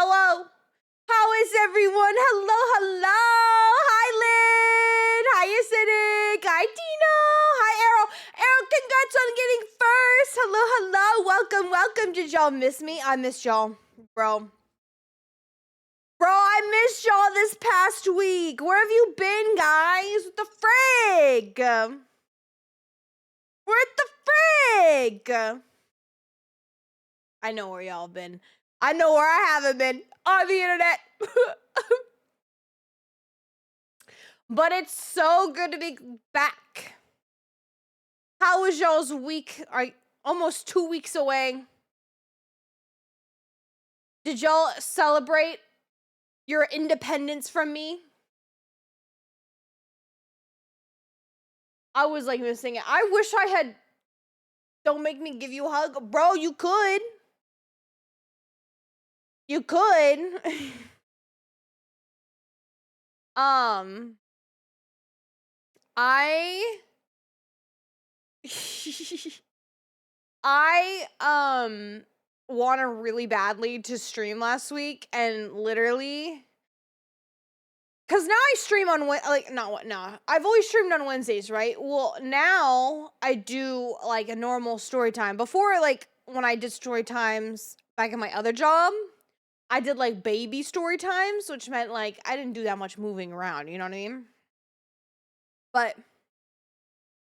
Hello. How is everyone? Hello, hello. Hi, Lynn. Hi, Acidic. Hi, Dino. Hi, Arrow. Arrow, congrats on getting first. Hello, hello. Welcome, welcome. Did y'all miss me? I missed y'all, bro. Bro, I missed y'all this past week. Where have you been, guys? What the frig? Where the frig? I know where y'all been. I know where I haven't been. On the internet. But it's so good to be back. How was y'all's week? Almost 2 weeks away. Did y'all celebrate your independence from me? I was like missing it. I wish I had. Don't make me give you a hug. Bro, you could. You could. I wanted really badly to stream last week, and literally, cause now I stream on I've always streamed on Wednesdays, right? Well, now I do like a normal story time. Before, like when I did story times back in my other job, I did like baby story times, which meant like I didn't do that much moving around, you know what I mean? But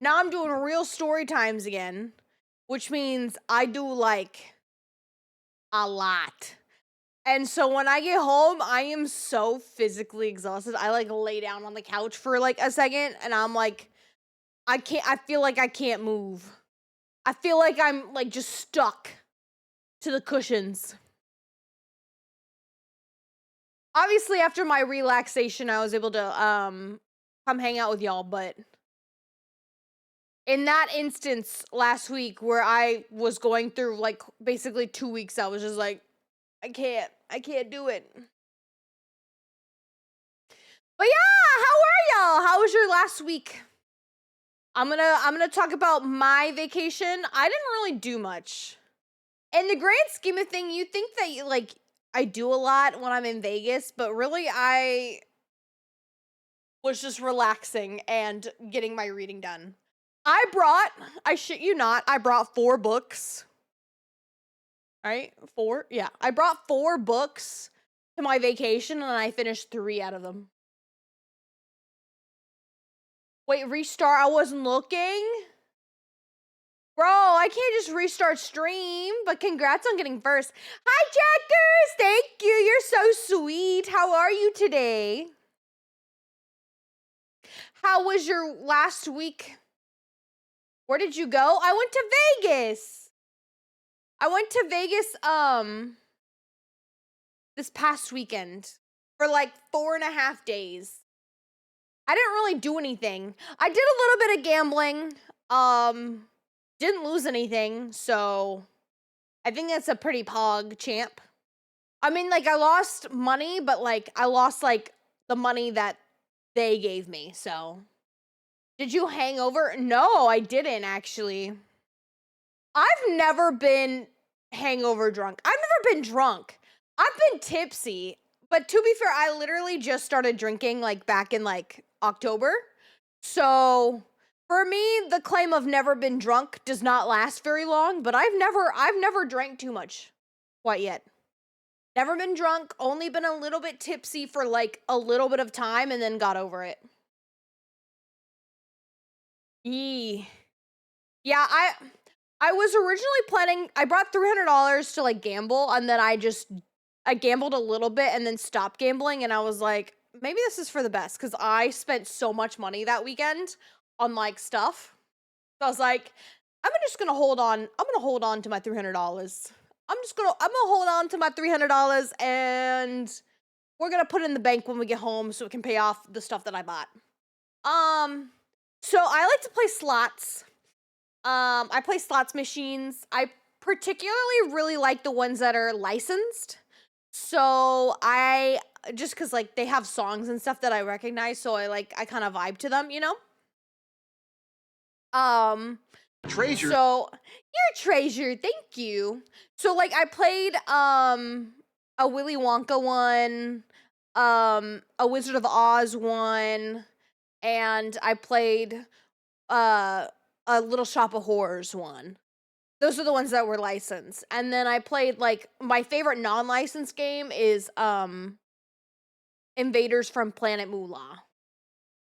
now I'm doing real story times again, which means I do like a lot. And so when I get home, I am so physically exhausted. I like lay down on the couch for like a second and I'm like, I feel like I can't move. I feel like I'm like just stuck to the cushions. Obviously, after my relaxation, I was able to come hang out with y'all, but in that instance last week where I was going through like basically 2 weeks, I was just like, I can't do it. But yeah, how are y'all? How was your last week? I'm gonna talk about my vacation. I didn't really do much. In the grand scheme of thing, you think that like I do a lot when I'm in Vegas, but really I was just relaxing and getting my reading done. I shit you not, I brought 4 books. Right? 4? Yeah. I brought 4 books to my vacation and I finished 3 out of them. Wait, restart? I wasn't looking? Bro, I can't just restart stream, but congrats on getting first. Hi, Jackers! Thank you, you're so sweet. How are you today? How was your last week? Where did you go? I went to Vegas. I went to Vegas, this past weekend for like 4.5 days. I didn't really do anything. I did a little bit of gambling. Didn't lose anything, so I think that's a pretty pog champ. I mean, like, I lost money, but like I lost like the money that they gave me, so. Did you hang over? No, I didn't actually. I've never been hangover drunk. I've never been drunk. I've been tipsy, but to be fair, I literally just started drinking like back in like October. So for me, the claim of never been drunk does not last very long, but I've never drank too much quite yet. Never been drunk, only been a little bit tipsy for like a little bit of time and then got over it. Yee. Yeah, I was originally planning, I brought $300 to like gamble and then I gambled a little bit and then stopped gambling and I was like, maybe this is for the best because I spent so much money that weekend on like stuff. So I was like, I'm just gonna hold on. I'm gonna hold on to my $300. I'm gonna hold on to my $300 and we're gonna put it in the bank when we get home so it can pay off the stuff that I bought. So I like to play slots. I play slots machines. I particularly really like the ones that are licensed. So I just cause like they have songs and stuff that I recognize, so I kind of vibe to them, you know? Treasure. So you're a treasure, thank you. So like I played a Willy Wonka one, a Wizard of Oz one, and I played a Little Shop of Horrors one. Those are the ones that were licensed. And then I played like my favorite non-licensed game is Invaders from Planet Moolah.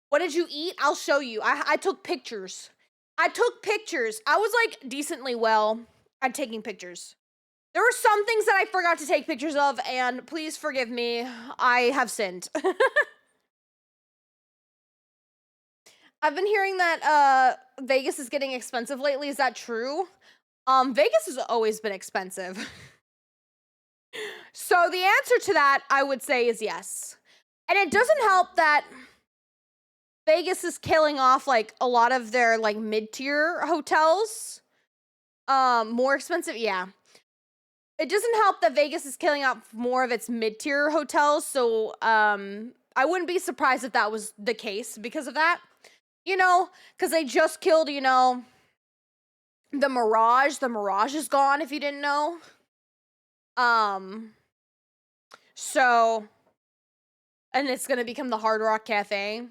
What did you eat? I'll show you. I took pictures. I was like decently well at taking pictures. There were some things that I forgot to take pictures of, and please forgive me. I have sinned. I've been hearing that Vegas is getting expensive lately. Is that true? Vegas has always been expensive. So the answer to that, I would say, is yes. And it doesn't help that Vegas is killing off like a lot of their like mid-tier hotels. More expensive, yeah. It doesn't help that Vegas is killing off more of its mid-tier hotels, so I wouldn't be surprised if that was the case because of that. You know, because they just killed, you know, the Mirage. The Mirage is gone, if you didn't know. So, and it's gonna become the Hard Rock Cafe.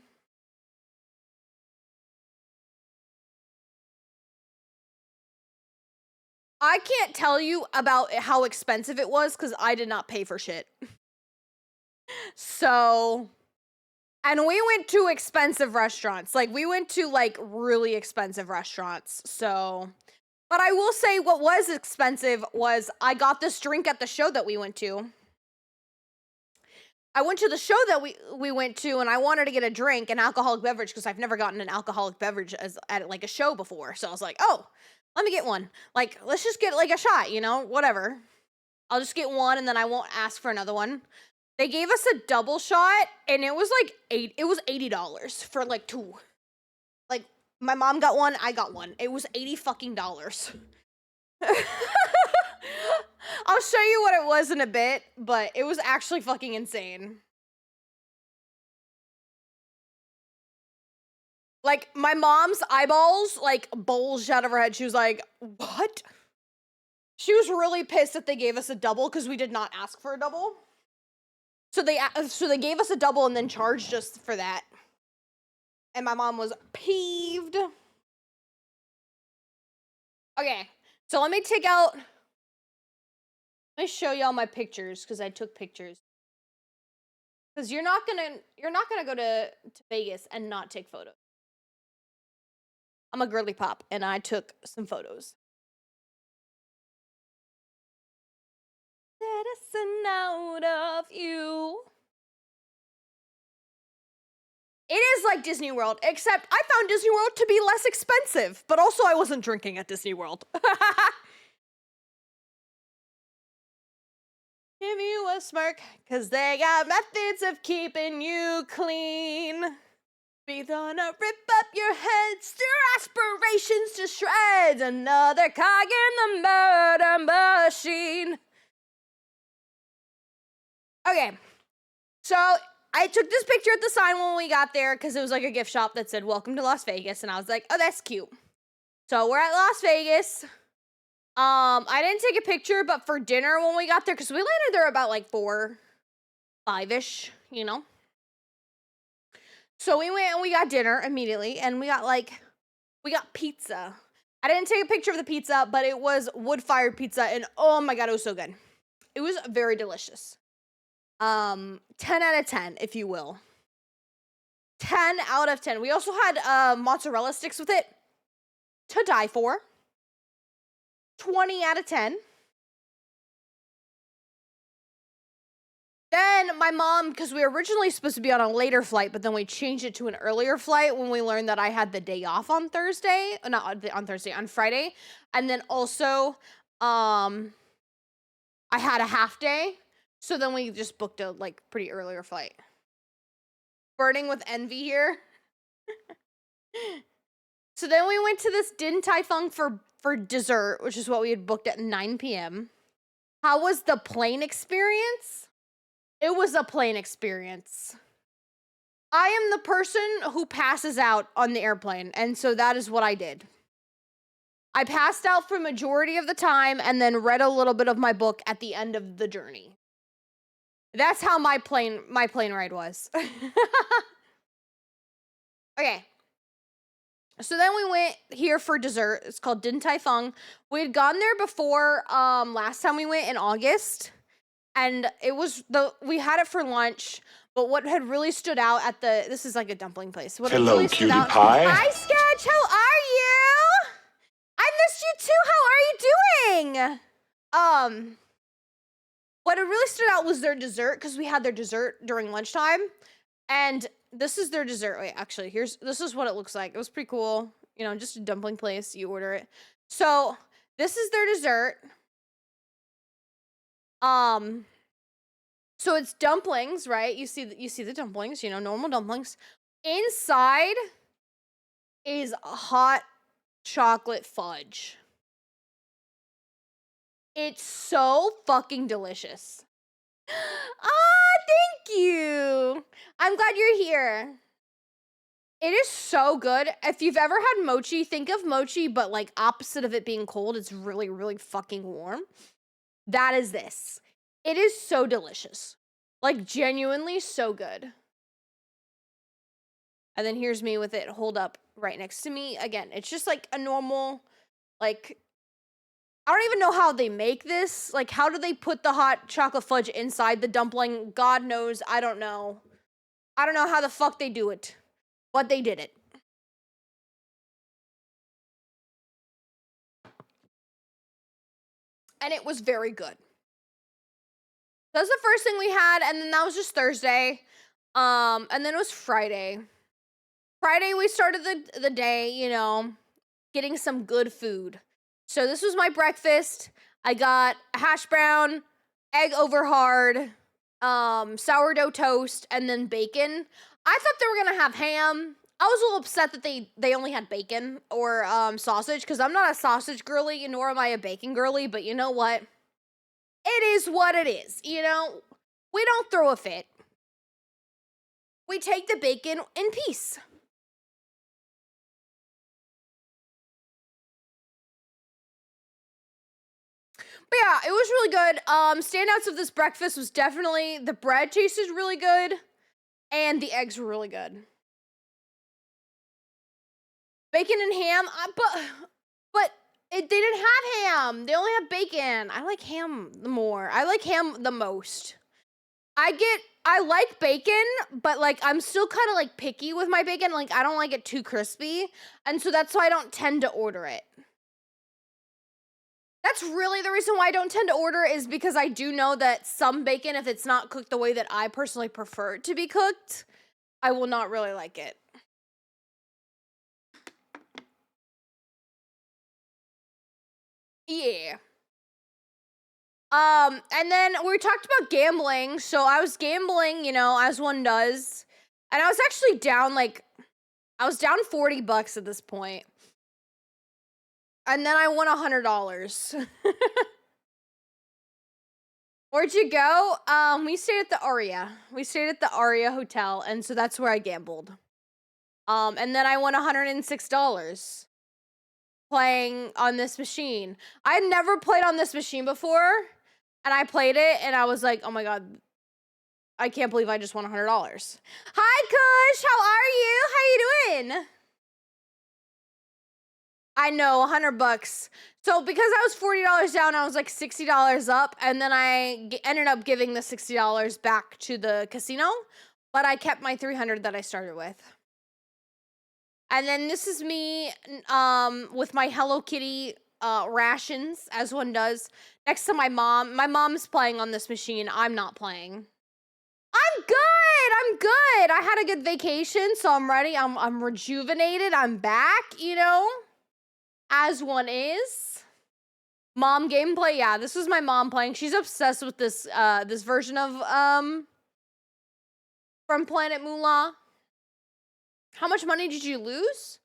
I can't tell you about how expensive it was because I did not pay for shit. So, and we went to expensive restaurants. Like, we went to, like, really expensive restaurants. So, but I will say what was expensive was I got this drink at the show that we went to. I went to the show that we went to, and I wanted to get a drink, an alcoholic beverage, because I've never gotten an alcoholic beverage at, like, a show before. So I was like, oh, let me get one. Like, let's just get, like, a shot, you know? Whatever. I'll just get one, and then I won't ask for another one. They gave us a double shot, and it was like $80 for like two. Like, my mom got one, I got one. It was $80 fucking dollars. I'll show you what it was in a bit, but it was actually fucking insane. Like, my mom's eyeballs, like, bulged out of her head. She was like, what? She was really pissed that they gave us a double, because we did not ask for a double. So they gave us a double and then charged us for that. And my mom was peeved. Okay, so let me show y'all my pictures, because I took pictures. Because you're not gonna go to Vegas and not take photos. I'm a girly pop, and I took some photos. Let us note of you. It is like Disney World, except I found Disney World to be less expensive, but also I wasn't drinking at Disney World. Give you a smirk, cause they got methods of keeping you clean. Be gonna rip up your head, stir aspirations to shreds, another cog in the murder machine. Okay, so I took this picture at the sign when we got there because it was like a gift shop that said, welcome to Las Vegas. And I was like, oh, that's cute. So we're at Las Vegas. I didn't take a picture, but for dinner when we got there, because we landed there about like 5-ish, you know? So we went and we got dinner immediately, and we got pizza. I didn't take a picture of the pizza, but it was wood-fired pizza, and oh my God, it was so good. It was very delicious. 10 out of 10, if you will. 10 out of 10. We also had mozzarella sticks with it to die for. 20 out of 10. Then my mom, because we were originally supposed to be on a later flight, but then we changed it to an earlier flight when we learned that I had the day off on Thursday. Not on Thursday, on Friday. And then also, I had a half day. So then we just booked a like pretty earlier flight. Burning with envy here. So then we went to this Din Tai Fung for dessert, which is what we had booked at 9 p.m. How was the plane experience? It was a plane experience. I am the person who passes out on the airplane, and so that is what I did. I passed out for majority of the time and then read a little bit of my book at the end of the journey. That's how my plane ride was. Okay. So then we went here for dessert. It's called Din Tai Fung. We had gone there before last time we went in August, and we had it for lunch. But what had really stood out at this is like a dumpling place. What Hello, really stood cutie out, pie. Hi Sketch, how are you? I missed you too. How are you doing? What had really stood out was their dessert, because we had their dessert during lunchtime. And this is their dessert. Wait, actually, this is what it looks like. It was pretty cool. You know, just a dumpling place. You order it. So this is their dessert. So it's dumplings, right? You see the dumplings. You know, normal dumplings. Inside is hot chocolate fudge. It's so fucking delicious. Ah, thank you. I'm glad you're here. It is so good. If you've ever had mochi, think of mochi, but like opposite of it being cold, it's really, really fucking warm. That is this. It is so delicious. Like genuinely so good. And then here's me with it hold up right next to me. Again, it's just like a normal, like, I don't even know how they make this. Like, how do they put the hot chocolate fudge inside the dumpling? God knows. I don't know. I don't know how the fuck they do it, but they did it. And it was very good. That was the first thing we had, and then that was just Thursday. And then it was Friday. Friday we started the day, you know, getting some good food. So this was my breakfast. I got a hash brown, egg over hard, sourdough toast, and then bacon. I thought they were gonna have ham. I was a little upset that they only had bacon or sausage, because I'm not a sausage girly, nor am I a bacon girly, but you know what? It is what it is, you know? We don't throw a fit. We take the bacon in peace. But yeah, it was really good. Standouts of this breakfast was definitely the bread tasted really good, and the eggs were really good. Bacon and ham, but they didn't have ham. They only have bacon. I like ham more. I like ham the most. I like bacon, but like I'm still kind of like picky with my bacon. Like I don't like it too crispy, and so that's why I don't tend to order it. That's really the reason why I don't tend to order, is because I do know that some bacon, if it's not cooked the way that I personally prefer it to be cooked, I will not really like it. Yeah. And then we talked about gambling. So I was gambling, you know, as one does. And I was actually down I was down $40 at this point. And then I won $100. Where'd you go? We stayed at the Aria. We stayed at the Aria Hotel, and so that's where I gambled. And then I won $106 playing on this machine. I had never played on this machine before, and I played it, and I was like, oh my god, I can't believe I just won $100. Hi, Kush! How are you? How you doing? I know, $100. So because I was $40 down, I was like $60 up, and then I ended up giving the $60 back to the casino, but I kept my $300 that I started with. And then this is me with my Hello Kitty rations, as one does, next to my mom. My mom's playing on this machine. I'm not playing. I'm good. I had a good vacation, so I'm ready. I'm rejuvenated. I'm back, you know, as one is. Mom gameplay, yeah, this is my mom playing. She's obsessed with this this version of from Planet Moolah. How much money did you lose?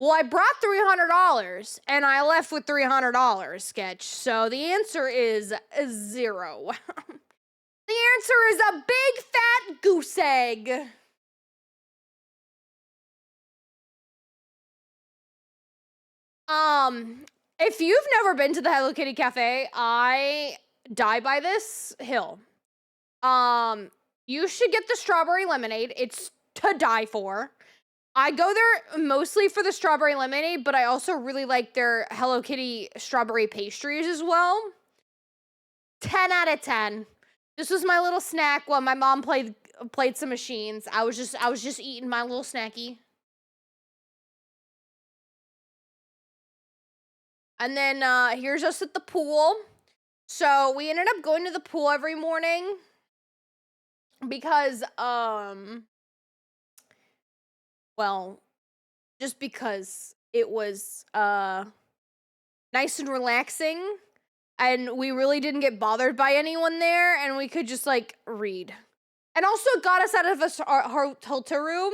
Well, I brought $300 and I left with $300, Sketch. So the answer is 0. The answer is a big fat goose egg. If you've never been to the Hello Kitty Cafe, I die by this hill. Um, you should get the strawberry lemonade. It's to die for. I go there mostly for the strawberry lemonade, but I also really like their Hello Kitty strawberry pastries as well. 10 out of 10. This was my little snack while my mom played some machines. I was just eating my little snacky. And then here's us at the pool. So we ended up going to the pool every morning because well, just because it was nice and relaxing, and we really didn't get bothered by anyone there, and we could just like read. And also got us out of our hotel room.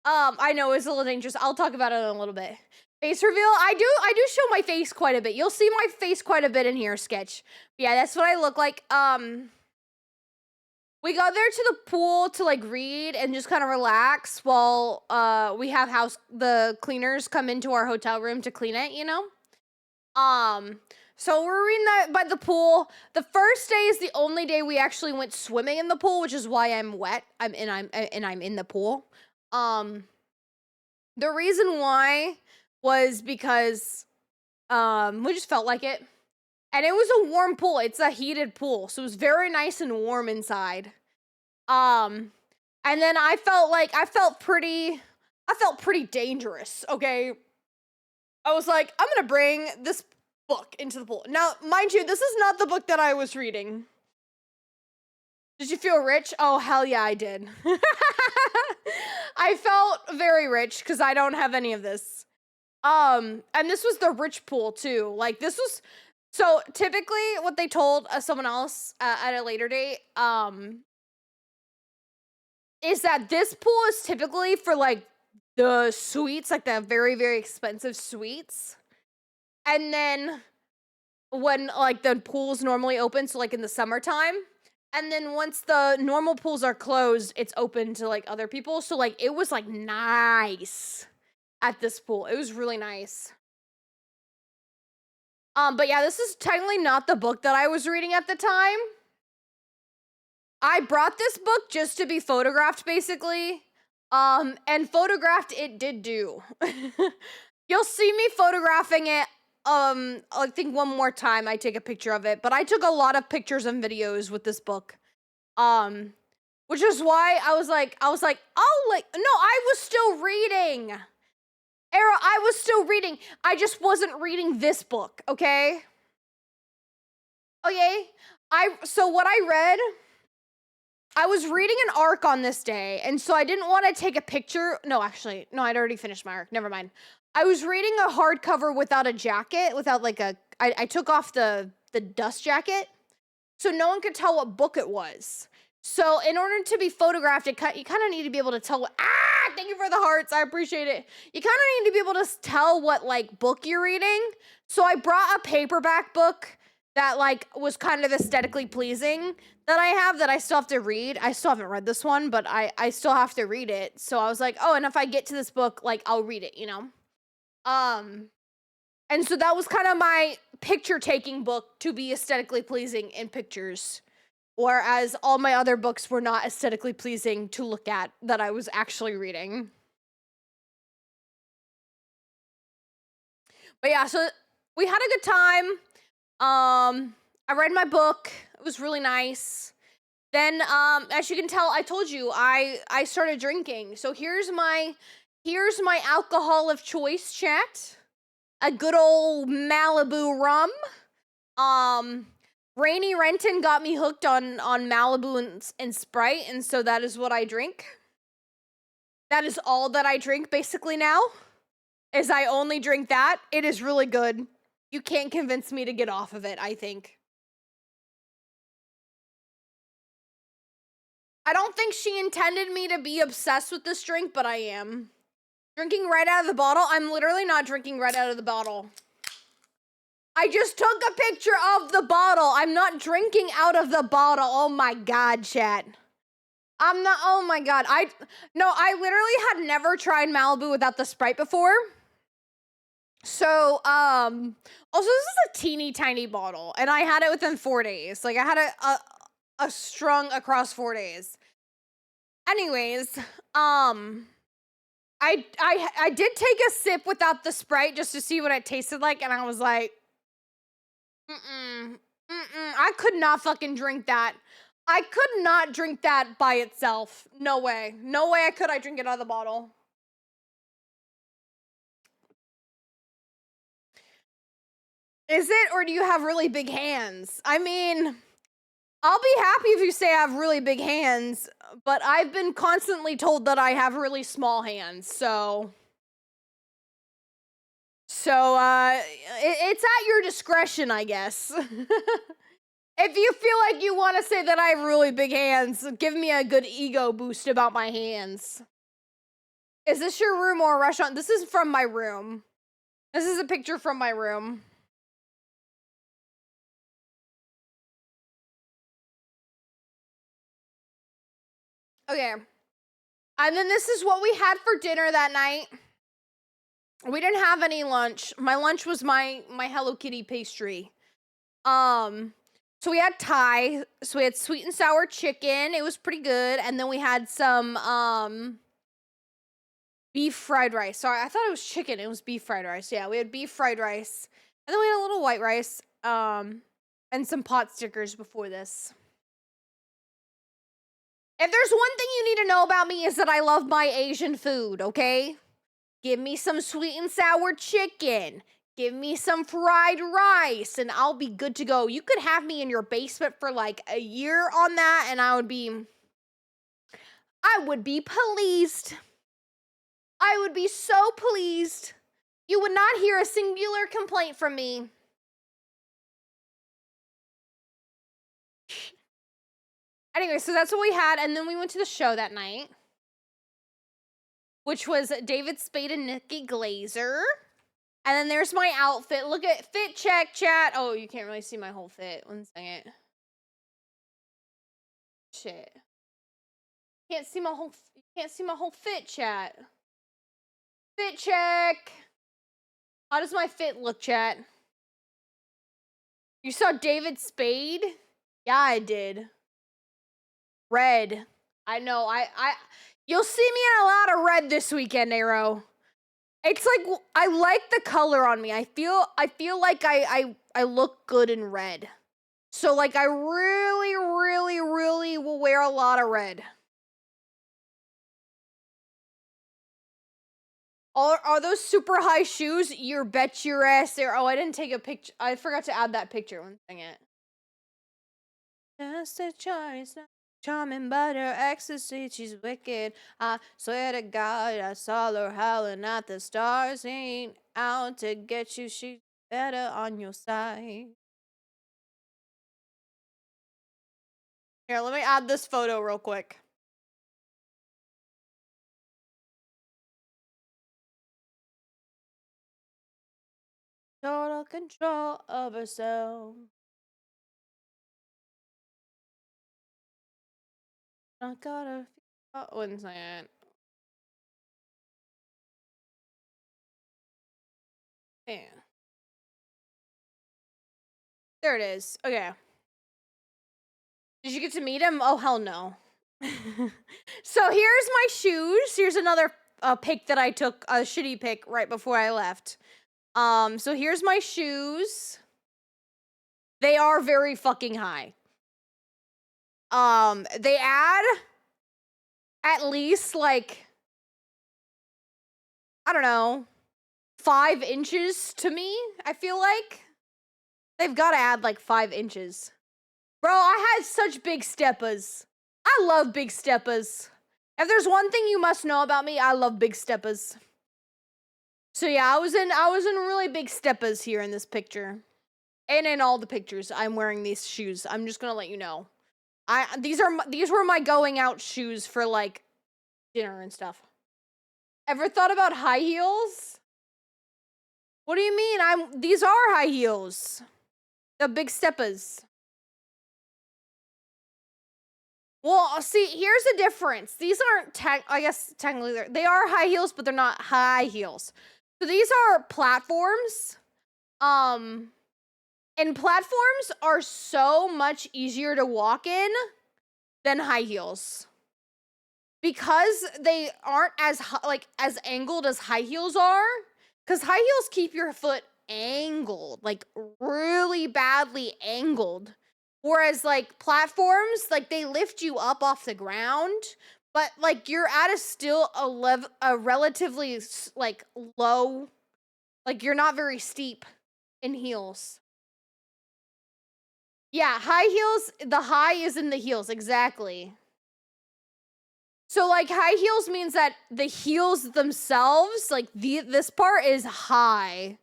I know it's a little dangerous. I'll talk about it in a little bit. Face reveal. I do show my face quite a bit. You'll see my face quite a bit in here, sketch. But yeah, that's what I look like. We go there to the pool to like read and just kind of relax while we have the cleaners come into our hotel room to clean it, you know? So we're reading that by the pool. The first day is the only day we actually went swimming in the pool, which is why I'm wet. I'm in the pool. The reason why was because we just felt like it. And it was a warm pool. It's a heated pool, so it was very nice and warm inside. And then I felt pretty dangerous, okay? I was like, I'm gonna bring this book into the pool. Now, mind you, this is not the book that I was reading. Did you feel rich? Oh, hell yeah, I did. I felt very rich because I don't have any of this. And this was the rich pool too. Like this was, so typically what they told someone else at a later date, is that this pool is typically for like the suites, like the very, very expensive suites. And then when like the pool's normally open, so like in the summertime, and then once the normal pools are closed, it's open to like other people. So like it was like nice at this pool. It was really nice. But yeah, this is technically not the book that I was reading at the time. I brought this book just to be photographed, basically. And photographed it did do. You'll see me photographing it. I think one more time I take a picture of it, but I took a lot of pictures and videos with this book. Which is why I was like, no, I was still reading. Era, I was still reading. I just wasn't reading this book, okay? Okay? So what I read, I was reading an arc on this day, and so I didn't want to take a picture. No, actually, no, I'd already finished my arc. Never mind. I was reading a hardcover without a jacket, without like I took off the dust jacket, so no one could tell what book it was. So in order to be photographed, you kind of need to be able to tell thank you for the hearts. I appreciate it. You kind of need to be able to tell what like book you're reading. So I brought a paperback book that like was kind of aesthetically pleasing that I have that I still have to read. I still haven't read this one, but I still have to read it. So I was like, oh, and if I get to this book, like I'll read it, you know? And so that was kind of my picture taking book to be aesthetically pleasing in pictures. Whereas all my other books were not aesthetically pleasing to look at that I was actually reading. But yeah, so we had a good time. I read my book. It was really nice. Then, as you can tell, I told you I started drinking. So here's my alcohol of choice, chat. A good old Malibu rum. Rainy Renton got me hooked on Malibu and Sprite, and so that is what I drink. That is all that I drink basically now. Is I only drink that. It is really good. You can't convince me to get off of it, I think. I don't think she intended me to be obsessed with this drink, but I am. Drinking right out of the bottle? I'm literally not drinking right out of the bottle. I just took a picture of the bottle. I'm not drinking out of the bottle. Oh my God, chat. I'm not, oh my God. I literally had never tried Malibu without the Sprite before. So, also this is a teeny tiny bottle and I had it within 4 days. Like I had strung across 4 days. Anyways, I did take a sip without the Sprite just to see what it tasted like, and I was like, mm-mm, I could not fucking drink that. I could not drink that by itself. No way. No way I drink it out of the bottle. Is it, or do you have really big hands? I mean, I'll be happy if you say I have really big hands, but I've been constantly told that I have really small hands, so it's at your discretion, I guess. If you feel like you want to say that I have really big hands, give me a good ego boost about my hands. Is this your room or a restaurant? This is from my room. This is a picture from my room. Okay. And then this is what we had for dinner that night. We didn't have any lunch. My lunch was my Hello Kitty pastry. So we had Thai. So we had sweet and sour chicken. It was pretty good. And then we had some beef fried rice. Sorry, I thought it was chicken. It was beef fried rice. Yeah, we had beef fried rice. And then we had a little white rice. And some pot stickers before this. If there's one thing you need to know about me is that I love my Asian food, okay? Give me some sweet and sour chicken. Give me some fried rice and I'll be good to go. You could have me in your basement for like a year on that and I would be pleased. I would be so pleased. You would not hear a singular complaint from me. Anyway, so that's what we had, and then we went to the show that night, which was David Spade and Nikki Glazer. And then there's my outfit. Look at fit check, chat. Oh, you can't really see my whole fit. One second. Shit. Can't see my whole fit, chat. Fit check. How does my fit look, chat? You saw David Spade? Yeah, I did. Red. I know. You'll see me in a lot of red this weekend, Arrow. It's like I like the color on me. I feel like I look good in red. So like I really will wear a lot of red. Are those super high shoes? You bet your ass there. Oh, I didn't take a picture. I forgot to add that picture. One second. Just a choice. Charming, but her ecstasy, she's wicked. I swear to God, I saw her howling at the stars. Ain't out to get you, she's better on your side. Here, let me add this photo real quick. Total control of herself. I gotta. Oh, 1 second. Yeah. There it is. Okay. Did you get to meet him? Oh, hell no. So here's my shoes. Here's another pic that I took, a shitty pic right before I left. So here's my shoes. They are very fucking high. They add at least like, I don't know, 5 inches to me, I feel like. They've got to add like 5 inches. Bro, I had such big steppers. I love big steppers. If there's one thing you must know about me, I love big steppers. So yeah, I was in really big steppers here in this picture. And in all the pictures, I'm wearing these shoes. I'm just gonna let you know. These were my going out shoes for like dinner and stuff. Ever thought about high heels? What do you mean? These are high heels. The big steppers. Well, see, here's the difference. These aren't I guess technically they are high heels, but they're not high heels. So these are platforms. And platforms are so much easier to walk in than high heels. Because they aren't as as angled as high heels are, because high heels keep your foot angled, like really badly angled. Whereas like platforms, like they lift you up off the ground, but like you're at a relatively like low, like you're not very steep in heels. Yeah, high heels, the high is in the heels, exactly. So like high heels means that the heels themselves, like this part is high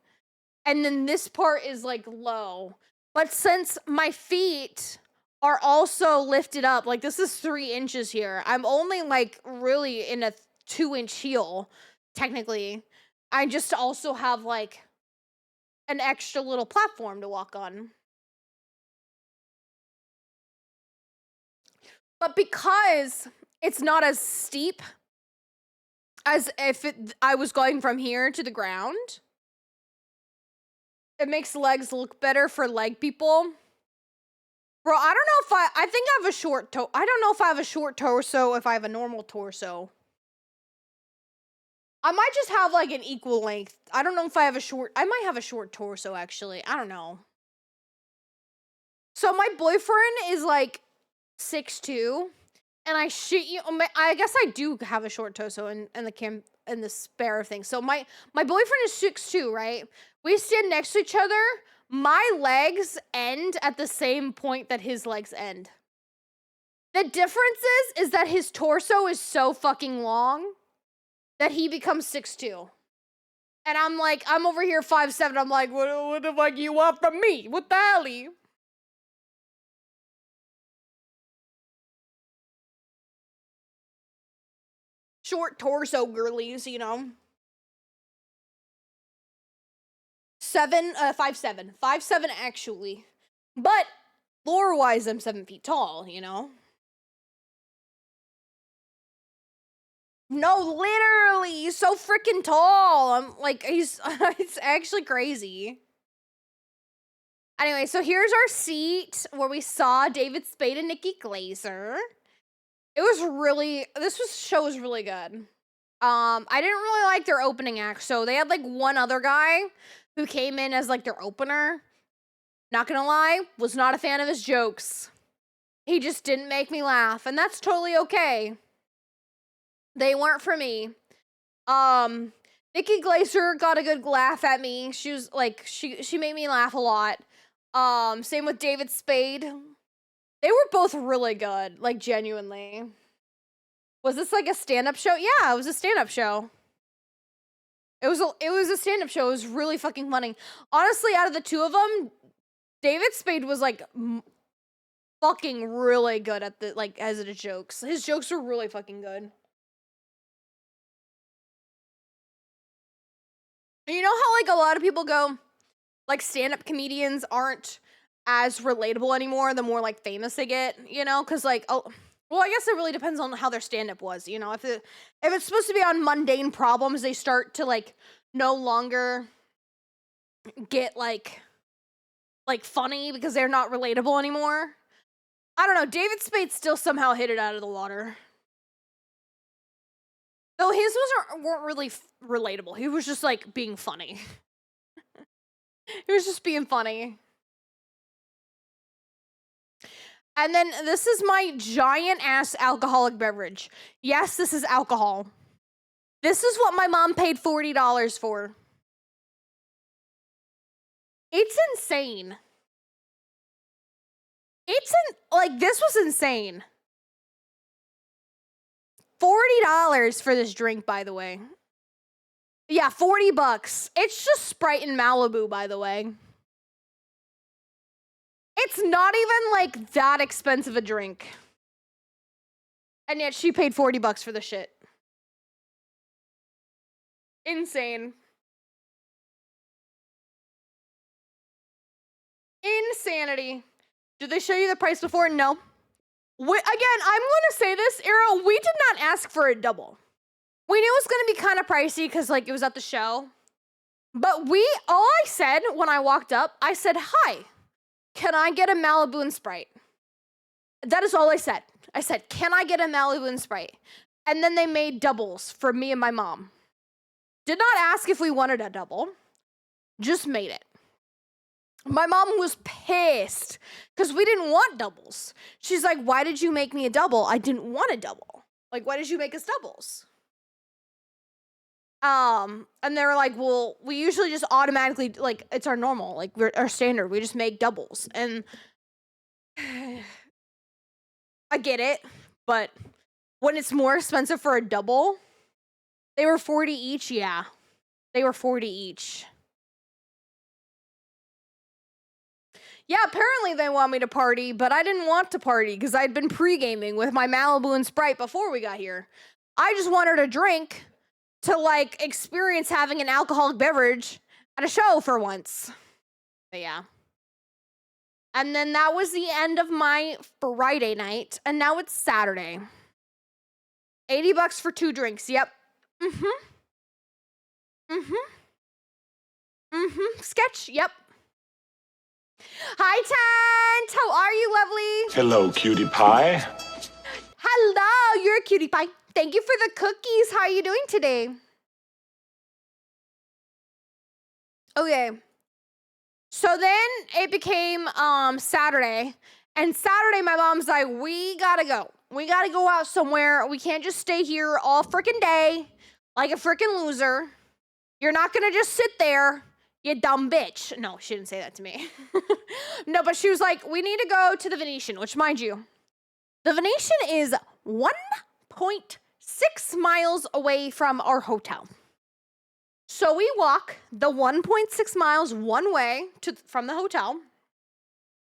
and then this part is like low. But since my feet are also lifted up, like this is 3 inches here, I'm only like really in a 2-inch heel, technically. I just also have like an extra little platform to walk on. But because it's not as steep as if I was going from here to the ground, it makes legs look better for leg people. Bro, I don't know if I think I have a short toe. I don't know if I have a short torso, if I have a normal torso. I might just have like an equal length. I don't know if I might have a short torso actually. I don't know. So my boyfriend is like 6'2", and I guess I do have a short torso in the spare thing. So my boyfriend is 6'2", right? We stand next to each other. My legs end at the same point that his legs end. The difference is that his torso is so fucking long that he becomes 6'2". And I'm over here 5'7". I'm like, what the fuck you want from me? What the hell? Short torso girlies, you know. 5'7". 5'7" actually. But lore-wise, I'm 7 feet tall, you know? No, literally, he's so freaking tall. I'm like, it's actually crazy. Anyway, so here's our seat where we saw David Spade and Nikki Glaser. Show was really good. I didn't really like their opening act, so they had like one other guy who came in as like their opener. Not gonna lie, was not a fan of his jokes. He just didn't make me laugh, and that's totally okay. They weren't for me. Nikki Glaser got a good laugh at me. She was like, she made me laugh a lot. Same with David Spade. They were both really good, like genuinely. Was this like a stand-up show? Yeah, it was a stand-up show. It was a stand-up show. It was really fucking funny. Honestly, out of the two of them, David Spade was like fucking really good at as the jokes. His jokes were really fucking good. You know how like a lot of people go, like stand-up comedians aren't as relatable anymore the more like famous they get, you know? Because like, well, I guess it really depends on how their stand-up was, you know? If it's supposed to be on mundane problems, they start to like no longer get like funny because they're not relatable anymore. I don't know. David Spade still somehow hit it out of the water. Though his weren't really relatable. He was just like being funny. He was just being funny. And then this is my giant ass alcoholic beverage. Yes, this is alcohol. This is what my mom paid $40 for. It's insane. This was insane. $40 for this drink, by the way. Yeah, $40. It's just Sprite and Malibu, by the way. It's not even like that expensive a drink. And yet she paid $40 for the shit. Insane. Insanity. Did they show you the price before? No. Again, I'm going to say this, Arrow, we did not ask for a double. We knew it was going to be kind of pricey because, like, it was at the show. But all I said when I walked up, I said, hi. can I get a Malibu and Sprite? That is all I said. I said, can I get a Malibu and Sprite? And then they made doubles for me and my mom. Did not ask if we wanted a double. Just made it. My mom was pissed because we didn't want doubles. She's like, why did you make me a double? I didn't want a double. Like, why did you make us doubles? And they were like, well, we usually just automatically, like, it's our normal, like, our standard. We just make doubles. And I get it, but when it's more expensive for a double, they were 40 each, yeah. They were 40 each. Yeah, apparently they want me to party, but I didn't want to party because I'd been pre-gaming with my Malibu and Sprite before we got here. I just wanted a drink to, like, experience having an alcoholic beverage at a show for once. But yeah. And then that was the end of my Friday night, and now it's Saturday. $80 for 2 drinks, yep. Sketch, yep. Hi, Tant! How are you, lovely? Hello, cutie pie. Hello, you're a cutie pie. Thank you for the cookies. How are you doing today? Okay. So then it became Saturday. And Saturday, my mom's like, we gotta go. We gotta go out somewhere. We can't just stay here all freaking day like a freaking loser. You're not gonna just sit there, you dumb bitch. No, she didn't say that to me. No, but she was like, we need to go to the Venetian, which, mind you, the Venetian is 1.6 miles away from our hotel. So we walk the 1.6 miles one way from the hotel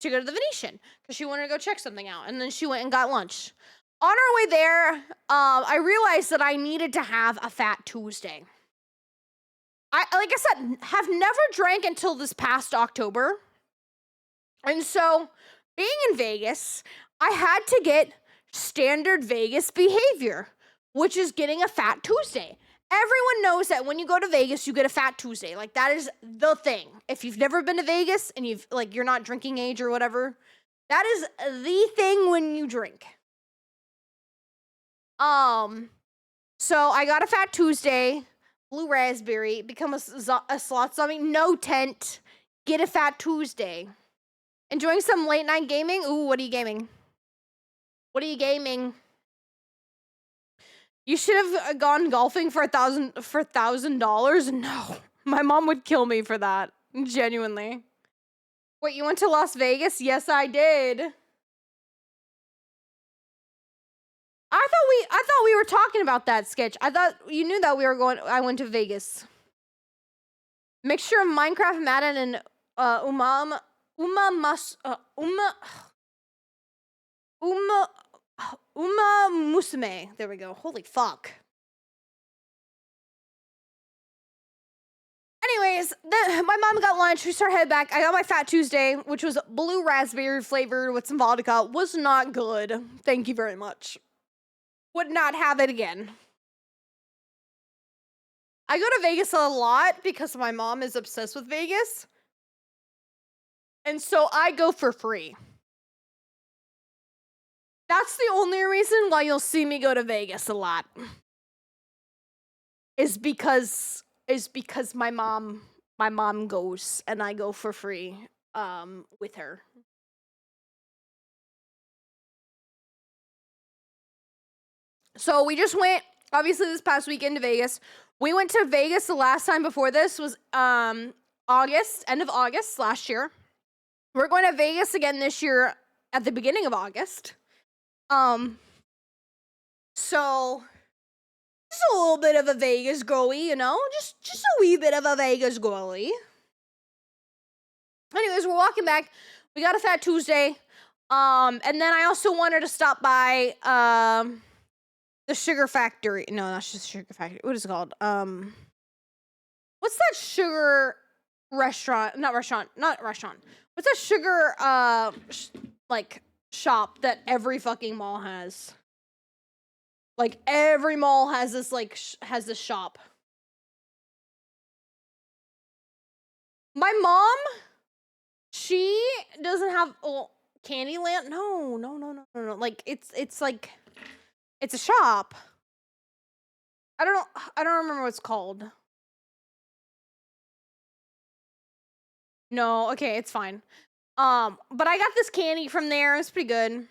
to go to the Venetian because she wanted to go check something out. And then she went and got lunch. On our way there, I realized that I needed to have a Fat Tuesday. Like I said, have never drank until this past October. And so, being in Vegas, I had to get standard Vegas behavior, which is getting a Fat Tuesday. Everyone knows that when you go to Vegas, you get a Fat Tuesday. Like, that is the thing. If you've never been to Vegas and you're not drinking age or whatever, that is the thing when you drink. So I got a Fat Tuesday, blue raspberry, become a slot zombie, no tent, get a Fat Tuesday. Enjoying some late night gaming? Ooh, what are you gaming? What are you gaming? You should have gone golfing for $1,000. No, my mom would kill me for that. Genuinely. Wait, you went to Las Vegas? Yes, I did. I thought we were talking about that sketch. I thought you knew that I went to Vegas. Mixture of Minecraft, Madden, and Uma Musume. There we go. Holy fuck. Anyways, my mom got lunch. We started heading back. I got my Fat Tuesday, which was blue raspberry flavored with some vodka. Was not good. Thank you very much. Would not have it again. I go to Vegas a lot because my mom is obsessed with Vegas. And so I go for free. That's the only reason why you'll see me go to Vegas a lot. Is because my mom goes and I go for free with her. So we just went, obviously, this past weekend to Vegas. We went to Vegas the last time before this was August, end of August last year. We're going to Vegas again this year at the beginning of August. So just a little bit of a Vegas girly, you know? Just a wee bit of a Vegas girly. Anyways, we're walking back. We got a Fat Tuesday. And then I also wanted to stop by the Sugar Factory. No, not just Sugar Factory. What is it called? What's that sugar restaurant? Not restaurant. What's that sugar like shop that every fucking mall has? Like every mall has this has this shop. My mom, she doesn't have Candyland. No, no, no, no, no, no. Like it's like it's a shop. I don't remember what it's called. No, okay, it's fine. But I got this candy from there. It's pretty good.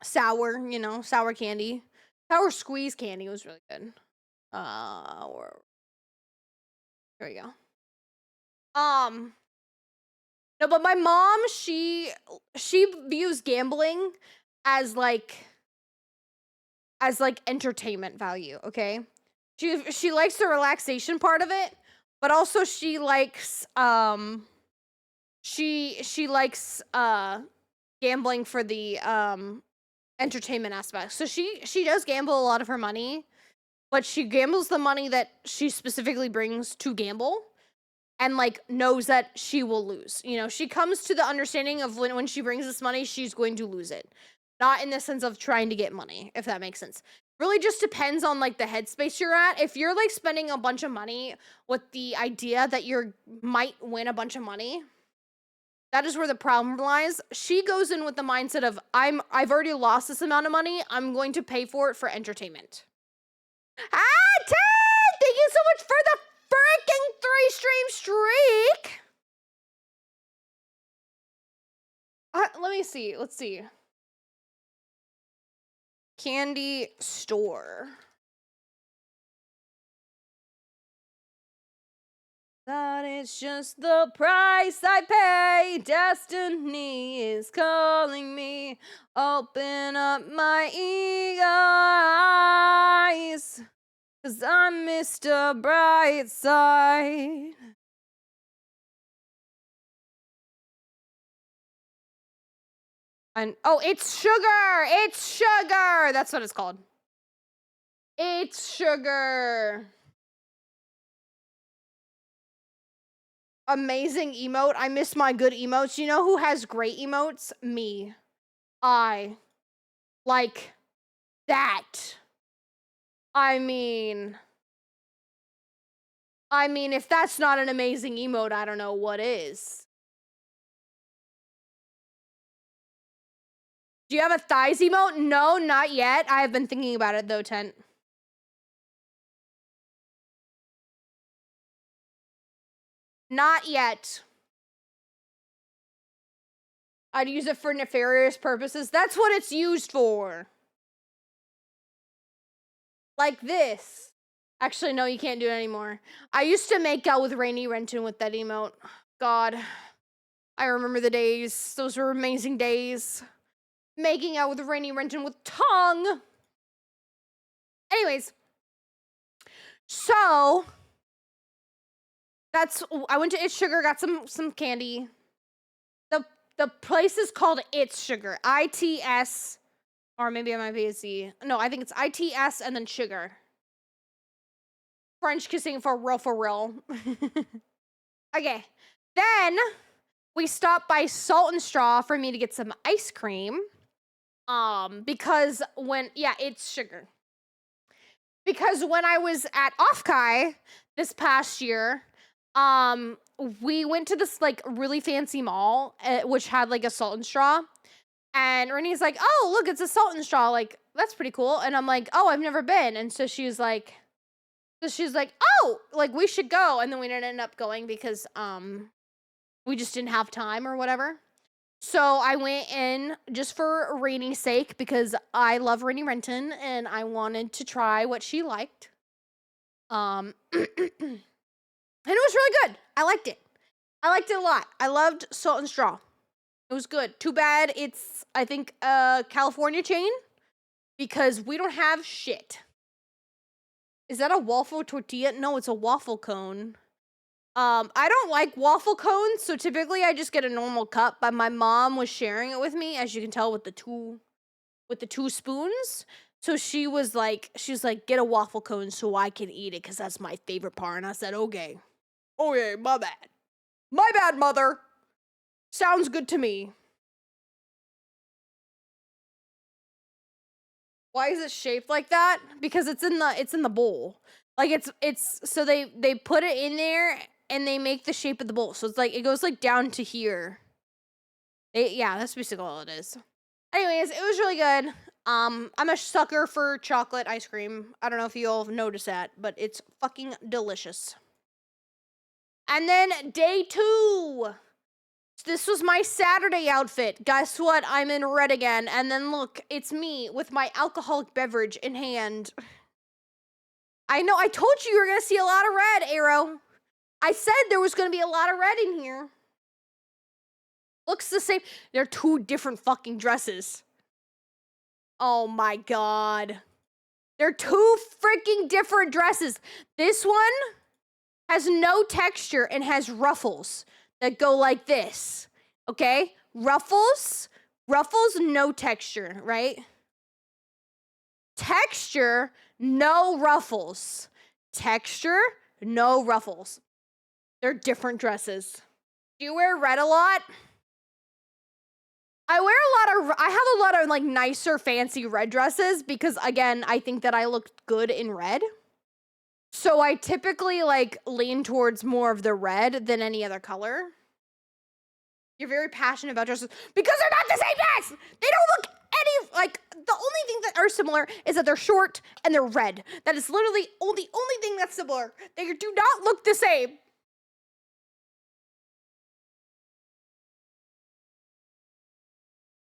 Sour, sour candy. Sour squeeze candy was really good. Here we go. No, but my mom, she views gambling as like entertainment value, okay? She likes the relaxation part of it, but also she likes she likes gambling for the entertainment aspect. So she does gamble a lot of her money, but she gambles the money that she specifically brings to gamble and like knows that she will lose. She comes to the understanding of when she brings this money, she's going to lose it. Not in the sense of trying to get money, if that makes sense. Really just depends on like the headspace you're at. If you're like spending a bunch of money with the idea that you might win a bunch of money, that is where the problem lies. She goes in with the mindset of I've already lost this amount of money. I'm going to pay for it for entertainment. Ted! Thank you so much for the freaking 3-stream streak. Let me see. Let's see. Candy store. That is just the price I pay. Destiny is calling me. Open up my eagle eyes, 'cause I'm Mr. Brightside. And it's sugar. It's sugar. That's what it's called. It's sugar. Amazing emote. I miss my good emotes. You know who has great emotes? Me. I like that. I mean, if that's not an amazing emote, I don't know what is. Do you have a thighs emote? No, not yet. I have been thinking about it though, Tent. Not yet. I'd use it for nefarious purposes. That's what it's used for. Like this. Actually, no, you can't do it anymore. I used to make out with Rainy Renton with that emote. God. I remember the days. Those were amazing days. Making out with Rainy Renton with tongue. Anyways. So. I went to It's Sugar, got some candy. The place is called It's Sugar. ITS. Or maybe I might be a Z. No, I think it's ITS and then sugar. French kissing for real. Okay. Then we stopped by Salt and Straw for me to get some ice cream. Because it's sugar. Because when I was at Offkai this past year, we went to this like really fancy mall, which had like a Salt and Straw. And Rennie's like, oh, look, it's a Salt and Straw. Like, that's pretty cool. And I'm like, oh, I've never been. And so she's like, oh, like we should go. And then we didn't end up going because we just didn't have time or whatever. So I went in just for Rainy's sake because I love Rainy Renton and I wanted to try what she liked. And it was really good. I liked it. I liked it a lot. I loved Salt and Straw. It was good. Too bad it's, I think, a California chain because we don't have shit. Is that a waffle tortilla? No, it's a waffle cone. I don't like waffle cones, so typically I just get a normal cup, but my mom was sharing it with me, as you can tell with the two spoons. So she's like, get a waffle cone so I can eat it because that's my favorite part. And I said, okay, my bad. My bad, mother. Sounds good to me. Why is it shaped like that? Because it's in the bowl. Like it's so they put it in there and they make the shape of the bowl. So it's like, it goes like down to here. Yeah, that's basically all it is. Anyways, it was really good. I'm a sucker for chocolate ice cream. I don't know if you all have noticed that, but it's fucking delicious. And then day 2. This was my Saturday outfit. Guess what? I'm in red again. And then look, it's me with my alcoholic beverage in hand. I know, I told you were going to see a lot of red, Arrow. I said there was going to be a lot of red in here. Looks the same. They're 2 different fucking dresses. Oh my god. They're 2 freaking different dresses. This one has no texture and has ruffles that go like this. Okay? Ruffles, no texture, right? Texture, no ruffles. Texture, no ruffles. They're different dresses. Do you wear red a lot? I have a lot of like nicer, fancy red dresses because again, I think that I look good in red. So I typically like lean towards more of the red than any other color. You're very passionate about dresses because they're not the same dress. They don't look like, the only thing that are similar is that they're short and they're red. That is literally the only thing that's similar. They do not look the same.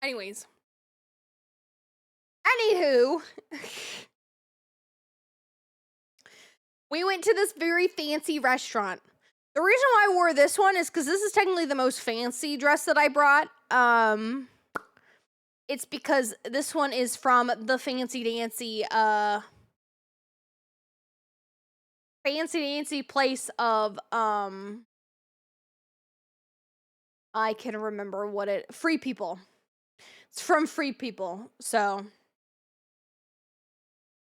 Anyways. Anywho. We went to this very fancy restaurant. The reason why I wore this one is because this is technically the most fancy dress that I brought. It's because this one is from the fancy dancy place of, I can remember Free People. It's from Free People, so.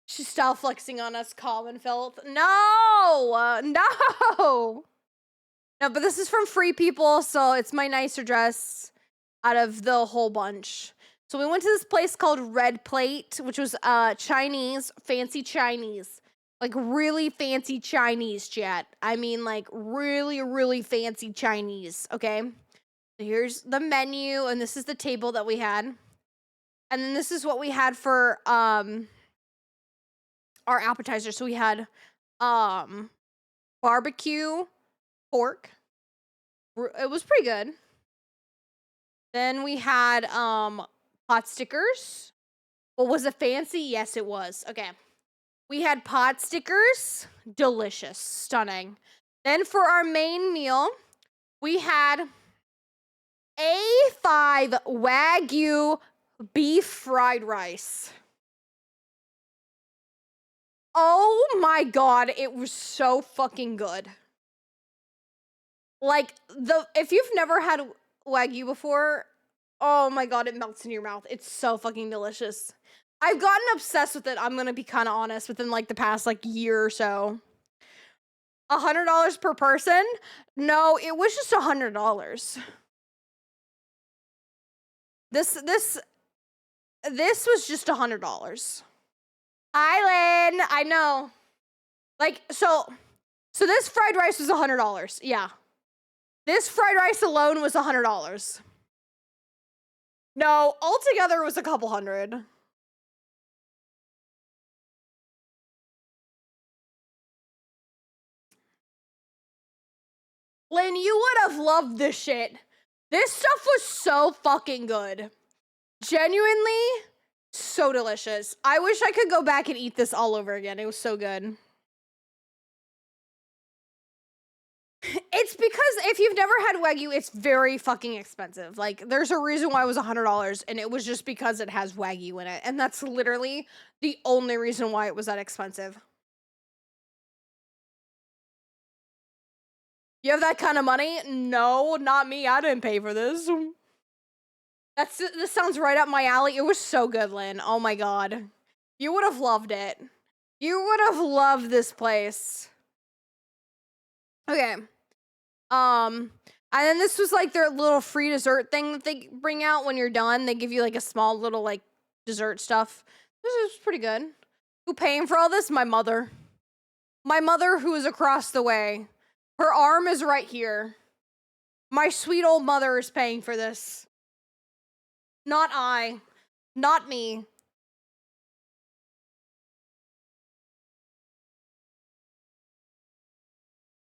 She's style flexing on us, Commonfelt. No! No! No, but this is from Free People, so it's my nicer dress out of the whole bunch. So we went to this place called Red Plate, which was Chinese, fancy Chinese. Like really fancy Chinese, chat. I mean like really, really fancy Chinese, okay? So here's the menu, and this is the table that we had. And then this is what we had for our appetizer. So we had barbecue pork. It was pretty good. Then we had pot stickers. Well, was it fancy? Yes, it was. Okay. We had pot stickers. Delicious. Stunning. Then for our main meal, we had A5 Wagyu beef fried rice. Oh my god, it was so fucking good. Like, if you've never had Wagyu before, oh my god, it melts in your mouth. It's so fucking delicious. I've gotten obsessed with it, I'm gonna be kind of honest, within like the past like year or so. $100 per person? No, it was just $100. This was just $100. Island, I know. Like, so this fried rice was $100. Yeah. This fried rice alone was $100. No, altogether it was a couple hundred. Lynn, you would have loved this shit. This stuff was so fucking good. Genuinely, so delicious. I wish I could go back and eat this all over again. It was so good. It's because if you've never had Wagyu, it's very fucking expensive. Like, there's a reason why it was $100, and it was just because it has Wagyu in it. And that's literally the only reason why it was that expensive. You have that kind of money? No, not me. I didn't pay for this. This sounds right up my alley. It was so good, Lynn. Oh my god. You would have loved it. You would have loved this place. Okay. And then this was like their little free dessert thing that they bring out when you're done. They give you like a small little like dessert stuff. This is pretty good. Who paying for all this? My mother. My mother, who is across the way. Her arm is right here. My sweet old mother is paying for this. Not I. Not me.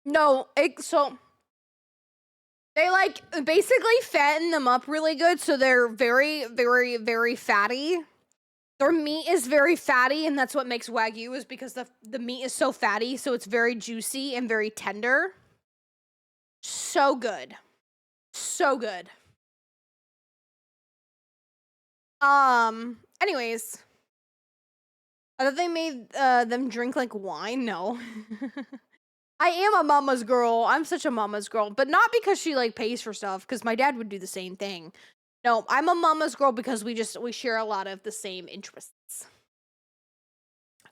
No, so they like basically fatten them up really good, so they're very, very, very fatty. Their meat is very fatty, and that's what makes Wagyu, is because the meat is so fatty, so it's very juicy and very tender. So good. So good. Anyways. I thought they made them drink like wine. No. I am a mama's girl. I'm such a mama's girl, but not because she like pays for stuff, because my dad would do the same thing. No, I'm a mama's girl because we share a lot of the same interests.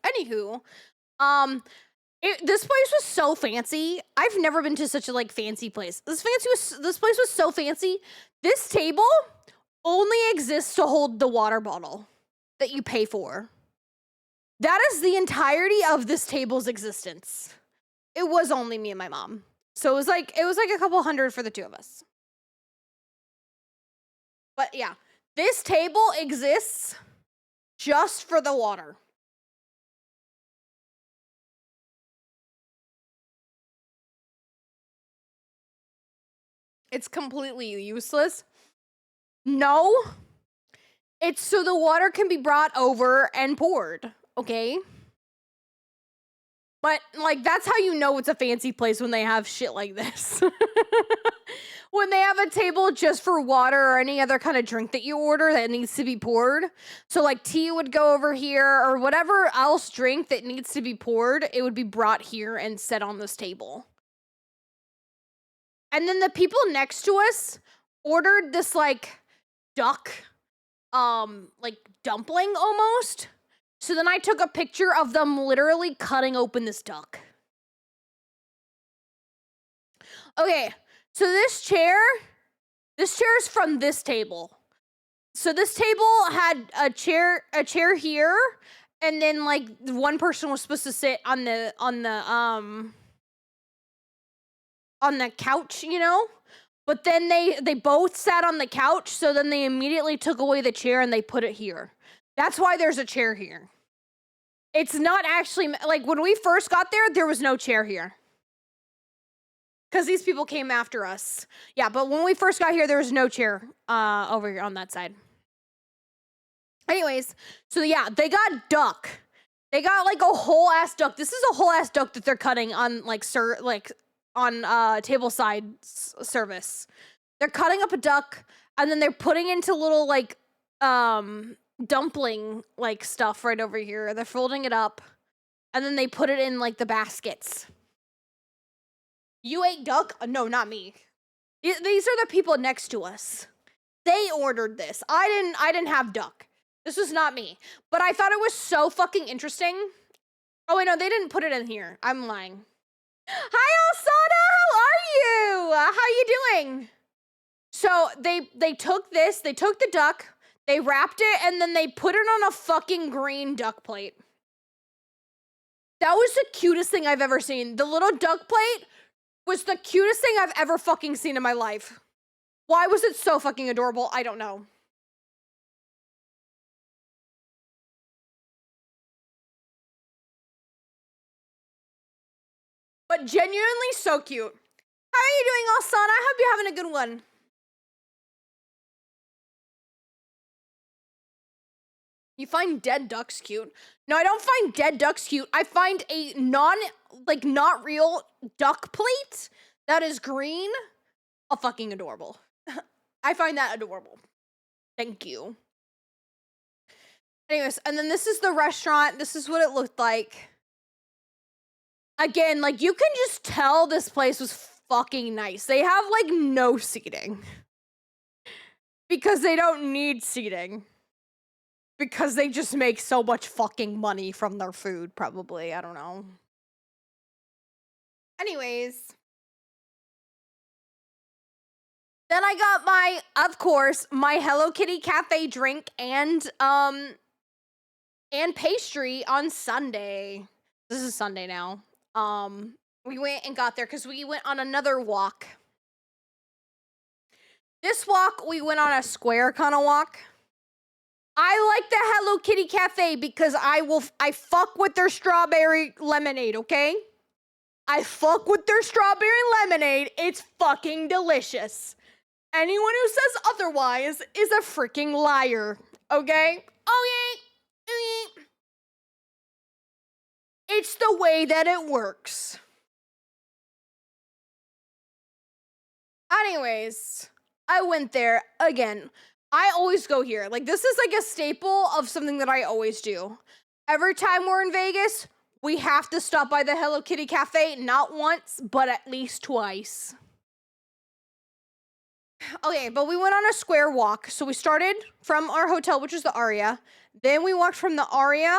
Anywho, this place was so fancy. I've never been to such a like fancy place. This place was so fancy. This table only exists to hold the water bottle that you pay for. That is the entirety of this table's existence. It was only me and my mom. So it was like a couple hundred for the two of us. But yeah, this table exists just for the water. It's completely useless. No. It's so the water can be brought over and poured, okay? But, like, that's how you know it's a fancy place, when they have shit like this. When they have a table just for water or any other kind of drink that you order that needs to be poured. So, like, tea would go over here, or whatever else drink that needs to be poured, it would be brought here and set on this table. And then the people next to us ordered this, like, duck, like, dumpling almost. So then I took a picture of them literally cutting open this duck. Okay, so this chair is from this table. So this table had a chair here, and then like one person was supposed to sit on the couch, you know? But then they both sat on the couch, so then they immediately took away the chair and they put it here. That's why there's a chair here. It's not actually, like, when we first got there was no chair here. Because these people came after us. Yeah, but when we first got here, there was no chair over here on that side. Anyways, so yeah, they got duck. They got, like, a whole-ass duck. This is a whole-ass duck that they're cutting on, like, on table side service. They're cutting up a duck, and then they're putting into little, like, dumpling like stuff right over here. They're folding it up, and then they put it in like the baskets. You ate duck? No, not me. These are the people next to us. They ordered this. I didn't have duck. This was not me. But I thought it was so fucking interesting. Oh wait, no, they didn't put it in here. I'm lying. Hi, Alsana. How are you? How you doing? So they took this. They took the duck. They wrapped it, and then they put it on a fucking green duck plate. That was the cutest thing I've ever seen. The little duck plate was the cutest thing I've ever fucking seen in my life. Why was it so fucking adorable? I don't know. But genuinely so cute. How are you doing, Alsana? I hope you're having a good one. You find dead ducks cute? No, I don't find dead ducks cute. I find a not real duck plate that is green fucking adorable. I find that adorable. Thank you. Anyways, and then this is the restaurant. This is what it looked like. Again, like, you can just tell this place was fucking nice. They have, like, no seating. Because they don't need seating. Because they just make so much fucking money from their food, probably. I don't know. Anyways. Then I got of course, my Hello Kitty cafe drink and pastry on Sunday. This is Sunday now. We went and got there because we went on another walk. This walk, we went on a square kind of walk. I like the Hello Kitty Cafe because I fuck with their strawberry lemonade, okay? I fuck with their strawberry lemonade. It's fucking delicious. Anyone who says otherwise is a freaking liar, okay? Okay. It's the way that it works. Anyways, I went there again. I always go here. Like, this is like a staple of something that I always do. Every time we're in Vegas, we have to stop by the Hello Kitty Cafe, not once, but at least twice. Okay, but we went on a square walk. So we started from our hotel, which is the Aria. Then we walked from the Aria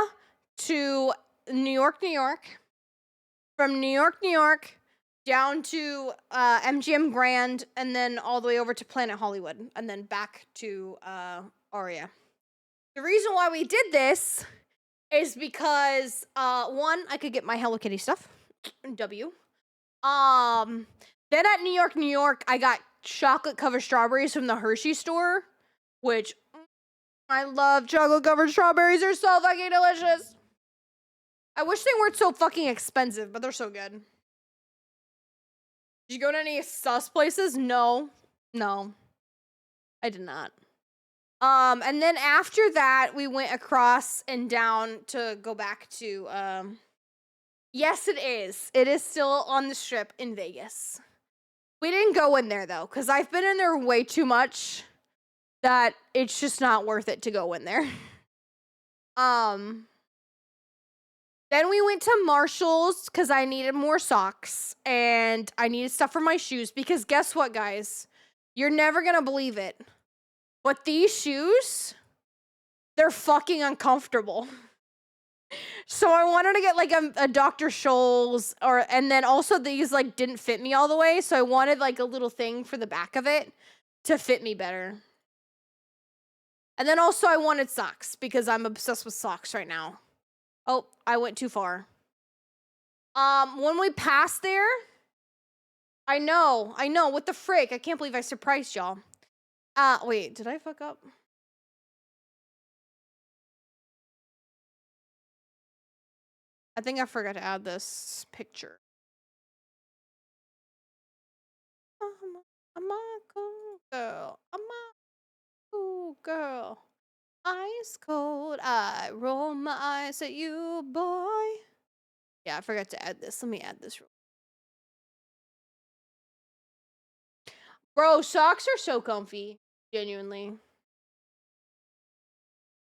to New York, New York. From New York, New York, down to MGM Grand, and then all the way over to Planet Hollywood, and then back to Aria. The reason why we did this is because one, I could get my Hello Kitty stuff. W. Then at New York, New York, I got chocolate covered strawberries from the Hershey store, which I love chocolate covered strawberries. They're so fucking delicious. I wish they weren't so fucking expensive, but they're so good. Did you go to any sus places? No. I did not. And then after that, we went across and down to go back to, yes, it is. It is still on the Strip in Vegas. We didn't go in there, though, because I've been in there way too much that it's just not worth it to go in there. Then we went to Marshall's because I needed more socks and I needed stuff for my shoes because guess what, guys? You're never going to believe it. But these shoes, they're fucking uncomfortable. So I wanted to get like a Dr. Scholl's and then also these like didn't fit me all the way. So I wanted like a little thing for the back of it to fit me better. And then also I wanted socks because I'm obsessed with socks right now. Oh, I went too far. When we passed there, I know, what the frick? I can't believe I surprised y'all. Wait, did I fuck up? I think I forgot to add this picture. I'm a cool girl. I'm a cool girl. Ice cold. I roll my eyes at you, boy. Yeah, I forgot to add this. Let me add this. Bro, socks are so comfy. Genuinely.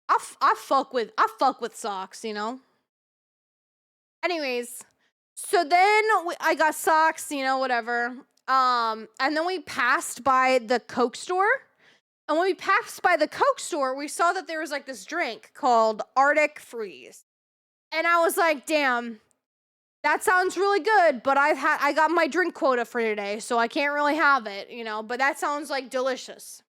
I fuck with socks, you know? Anyways, so then I got socks, you know, whatever. And then we passed by the Coke store. And when we passed by the Coke store, we saw that there was like this drink called Arctic Freeze. And I was like, damn, that sounds really good, but I got my drink quota for today, so I can't really have it, you know, but that sounds like delicious.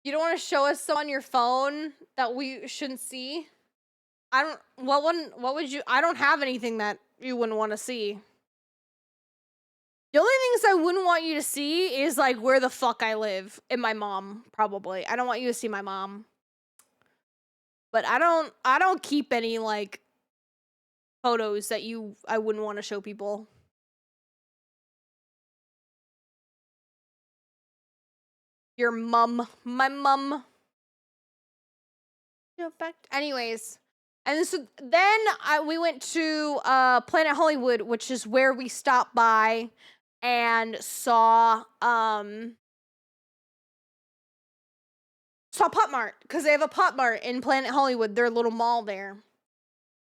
You don't want to show us some on your phone that we shouldn't see? What would you, I don't have anything that you wouldn't want to see. The only things I wouldn't want you to see is like where the fuck I live and my mom, probably. I don't want you to see my mom. But I don't keep any like photos that I wouldn't want to show people. Your mum, my mum. Anyways, and so then we went to Planet Hollywood, which is where we stopped by and saw Pop Mart because they have a Pop Mart in Planet Hollywood, their little mall there.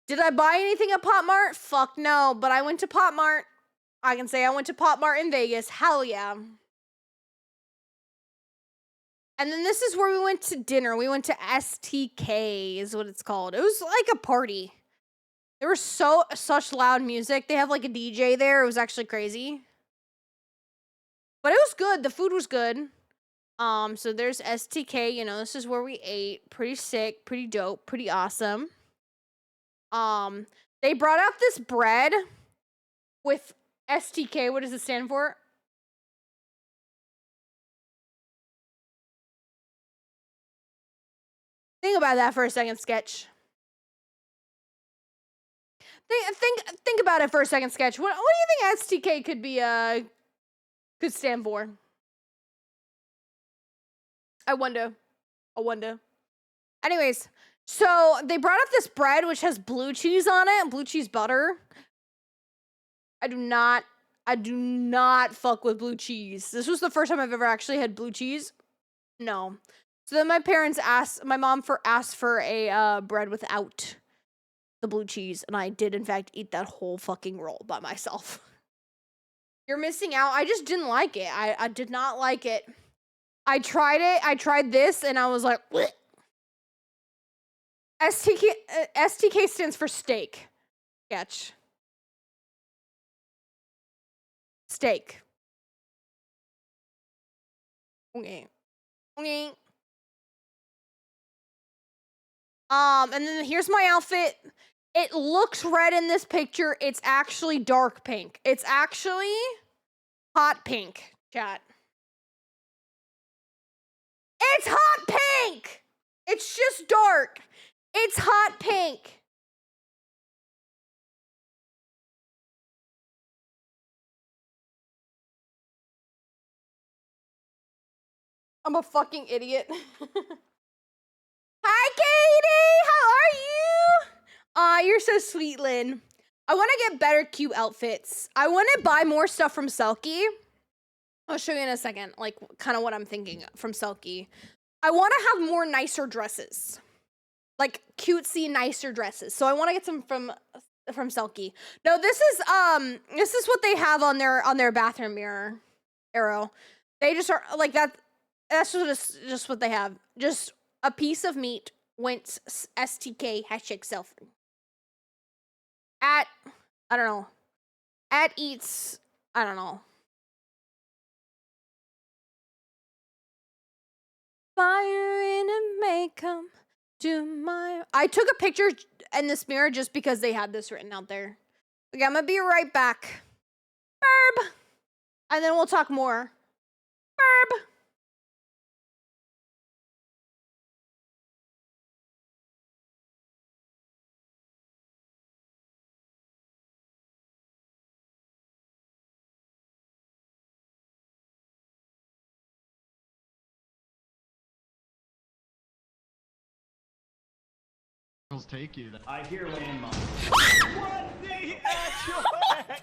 Did I buy anything at Pop Mart? Fuck no, but I went to Pop Mart. I can say I went to Pop Mart in Vegas. Hell yeah. And then this is where we went to dinner. We went to STK is what it's called. It was like a party. There was such loud music. They have like a DJ there. It was actually crazy. But it was good. The food was good. So there's STK, you know, this is where we ate. Pretty sick, pretty dope, pretty awesome. They brought out this bread with STK. What does it stand for? Think about that for a second, Sketch. Think about it for a second, Sketch. What do you think STK could stand for? I wonder. Anyways, so they brought up this bread which has blue cheese on it, blue cheese butter. I do not fuck with blue cheese. This was the first time I've ever actually had blue cheese. No. So then my mom asked for a bread without the blue cheese, and I did in fact eat that whole fucking roll by myself. You're missing out. I just didn't like it. I did not like it. I tried it. I tried this, and I was like, bleh. STK stands for steak. Sketch. Steak. Okay. And then here's my outfit. It looks red in this picture. It's actually dark pink. It's actually hot pink, chat. It's hot pink! It's just dark. It's hot pink. I'm a fucking idiot. Hi, Katie! How are you? You're so sweet, Lynn. I want to get better cute outfits. I want to buy more stuff from Selkie. I'll show you in a second, like, kind of what I'm thinking from Selkie. I want to have more nicer dresses. Like, cutesy, nicer dresses. So I want to get some from Selkie. No, this is what they have on their bathroom mirror, Arrow. They just are, like, that's just what they have. Just a piece of meat went STK #selfie. I don't know. Eats, I don't know. Fire in a makeup to my... I took a picture in this mirror just because they had this written out there. Okay, I'm gonna be right back. Burb! And then we'll talk more. Burb! Take you. I hear landmines. What the actual heck?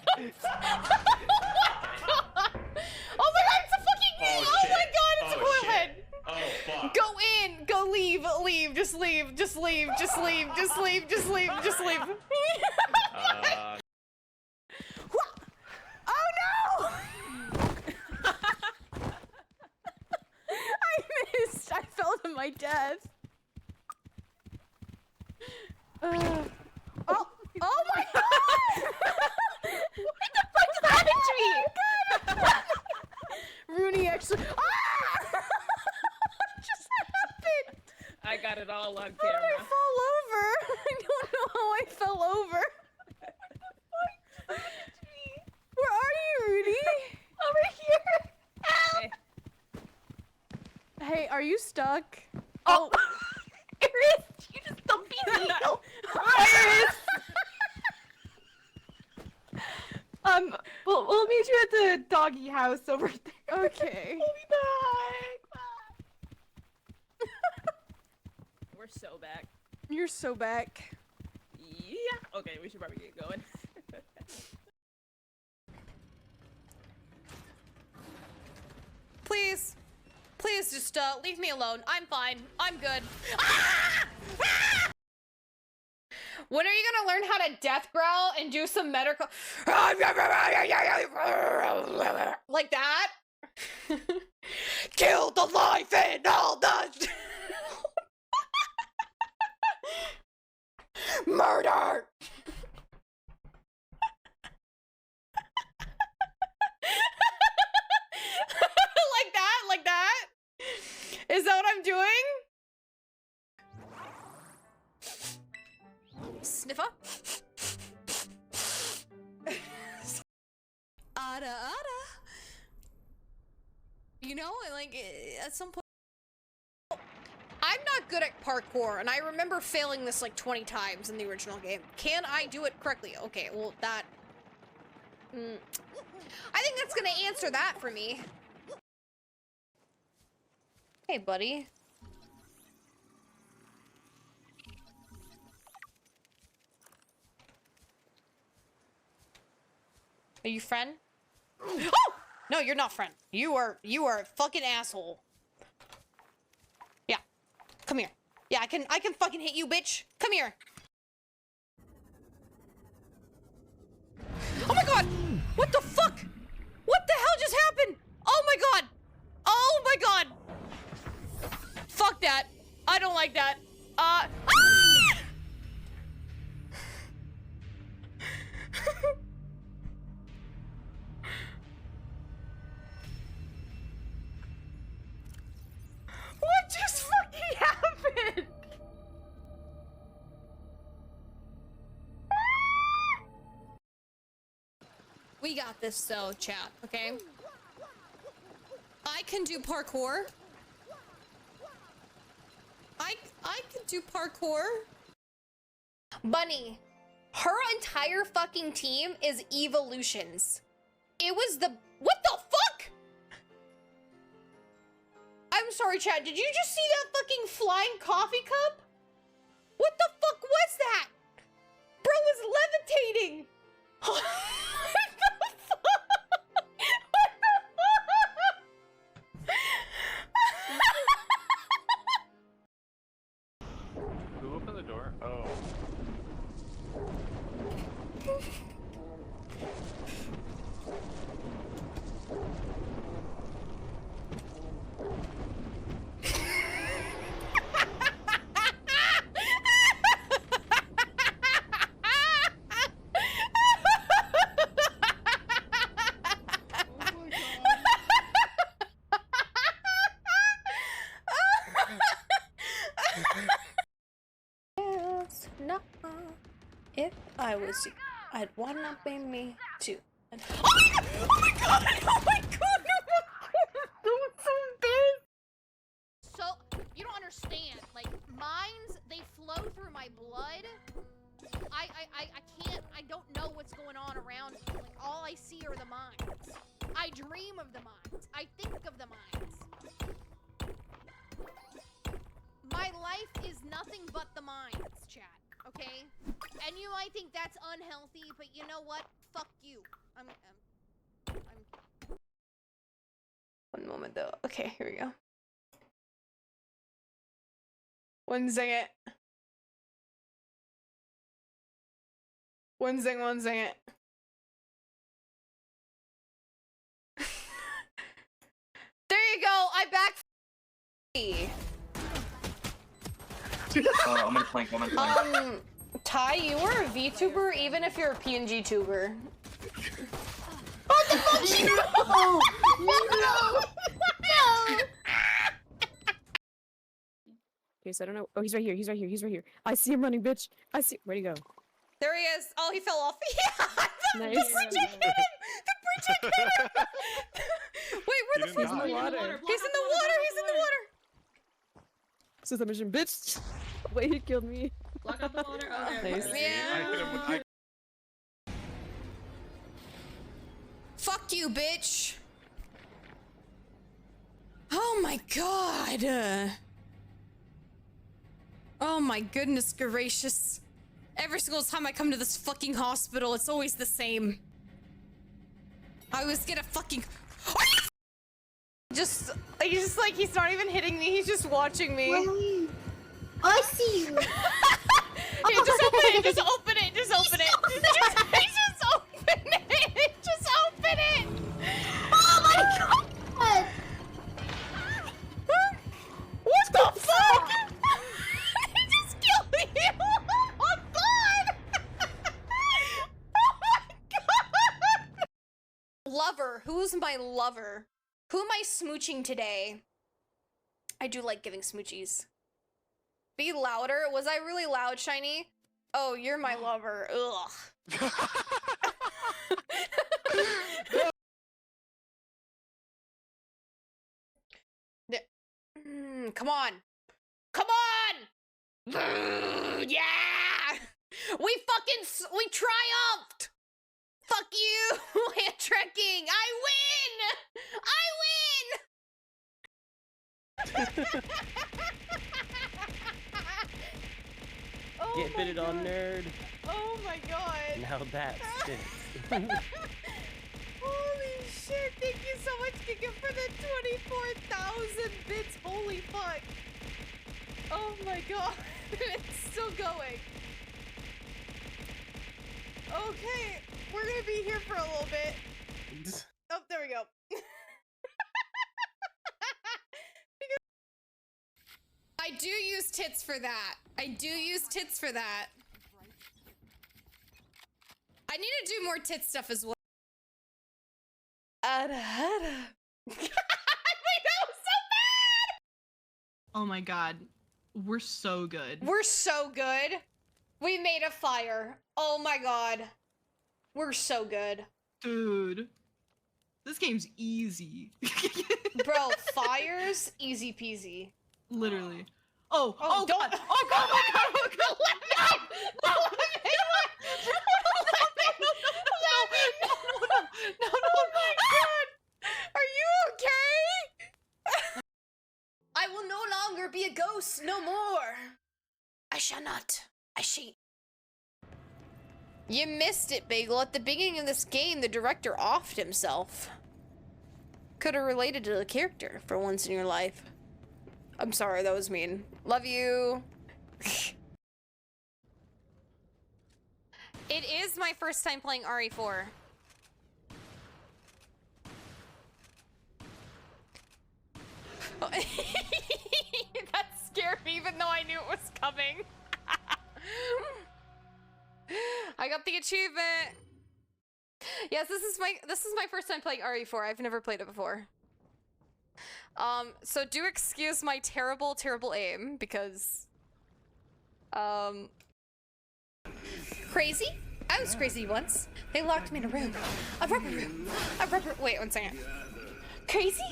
Oh my god, it's a fucking thing! Oh my god, it's a forehead! Oh fuck. Go in! Go leave! Leave! Just leave! Just leave! Just leave! Just leave! Just leave! Just leave! Oh no! I missed! I fell to my death. Oh my god! What the fuck just happened to me? Rooney actually. Ah! What just happened? I got it all on camera. How did I fall over? I don't know how I fell over. Where are you, Rudy? Over here. Help! Hey, are you stuck? Oh. Iris, you just don't beat me. Iris! We'll meet you at the doggy house over there. Okay. We'll be back. Bye. We're so back. You're so back. Yeah. Okay, we should probably get going. Please. Please just leave me alone. I'm fine. I'm good. Ah! Ah! When are you gonna learn how to death growl and do some medical like that? Kill the life and all the murder. Like that? Is that what I'm doing? Sniffer? Ada, ada. You know, like, at some point... I'm not good at parkour, and I remember failing this like 20 times in the original game. Can I do it correctly? Okay, well, that... I think that's gonna answer that for me. Hey, buddy. Are you friend? Oh! No, you're not friend. You are a fucking asshole. Yeah. Come here. Yeah, I can fucking hit you, bitch. Come here. Oh my god! What the fuck? What the hell just happened? Oh my god! Oh my god! Fuck that. I don't like that. Ah! What just fucking happened? We got this though, chat, okay? I can do parkour. I can do parkour. Bunny, her entire fucking team is evolutions. It was the... What the fuck? I'm sorry, chat. Did you just see that fucking flying coffee cup? What the fuck was that? Bro was levitating. What the fuck? What the Who opened the door? Oh. If I was you, I'd wanna be me too. Oh my god! Oh my god! Oh my god! That was so big! So, you don't understand. Like, mines, they flow through my blood. I can't, I don't know what's going on around me. Like, all I see are the mines. I dream of the mines. I think of the mines. My life is nothing but the mines, chat. Okay? And you might think that's unhealthy, but you know what? Fuck you. I'm... One moment, though. Okay, here we go. One second. One second. There you go! I'm back. I'm gonna plank. Ty, you are a VTuber even if you're a PNG tuber. What the fuck? No! No! No! Okay, so I don't know. Oh, he's right here. He's right here. He's right here. I see him running, bitch. I see. Where'd he go? There he is. Oh, he fell off. Yeah! Nice. The bridge hit him! The bridge hit him! Wait, where the fuck? He's in the water. He's in the water! He's in the water! This is the mission, bitch. Wait, he killed me. Block out the water. Okay. Nice. Yeah. Fuck you, bitch. Oh my god. Oh my goodness gracious. Every single time I come to this fucking hospital, it's always the same. I always get a fucking... Just like, he's not even hitting me, he's just watching me. Really? I see you. Here, just open it, just open it, just open it. Just open it, just open it. Oh my god! What the fuck? He just killed me. Oh my god. Oh my god. Lover, who's my lover? Who am I smooching today? I do like giving smoochies. Be louder. Was I really loud, Shiny? Oh, you're my lover. Ugh. Come on. Come on! Yeah! We triumphed! Fuck you! Land trekking! I win! Oh Get fitted on, nerd. Oh my god. Now that's it. Holy shit, thank you so much, Giga, for the 24,000 bits. Holy fuck. Oh my god. It's still going. Okay, we're gonna be here for a little bit. Oh, there we go. I do use tits for that. I do use tits for that. I need to do more tit stuff as well. Wait, that was so bad! Oh my god. We're so good. We're so good. We made a fire. Oh my god. We're so good. Dude. This game's easy. Bro, fires, easy peasy. Literally. Oh, Oh, oh don't- god! Oh god! Oh god! Oh god! No! No! Oh my god! Are you okay? I will no longer be a ghost, no more. I shall not. I shan't. You missed it, Bagel. At the beginning of this game, the director offed himself. Could have related to the character for once in your life. I'm sorry, that was mean. Love you. It is my first time playing RE4. That scared me even though I knew it was coming. I got the achievement. Yes, this is my first time playing RE4. I've never played it before. So do excuse my terrible aim because crazy? I was crazy once. They locked me in a room. A rubber room. Wait, one second. Crazy?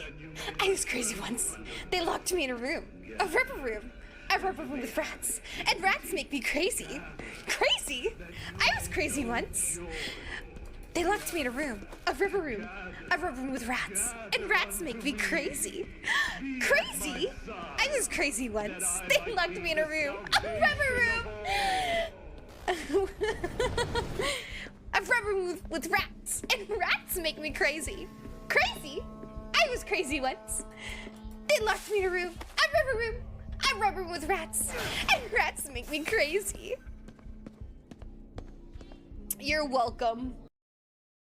I was crazy once. They locked me in a room. A rubber room. A rubber room with rats. And rats make me crazy. Crazy? I was crazy once. They locked me in a room. A rubber room. A rubber room with rats. And rats make me crazy. Crazy? I was crazy once. They locked me in a room. A rubber room. A rubber room with rats. And rats make me crazy. Crazy? I was crazy once. They locked me in a room. A rubber room. A rubber room with rats. And rats make me crazy. You're welcome.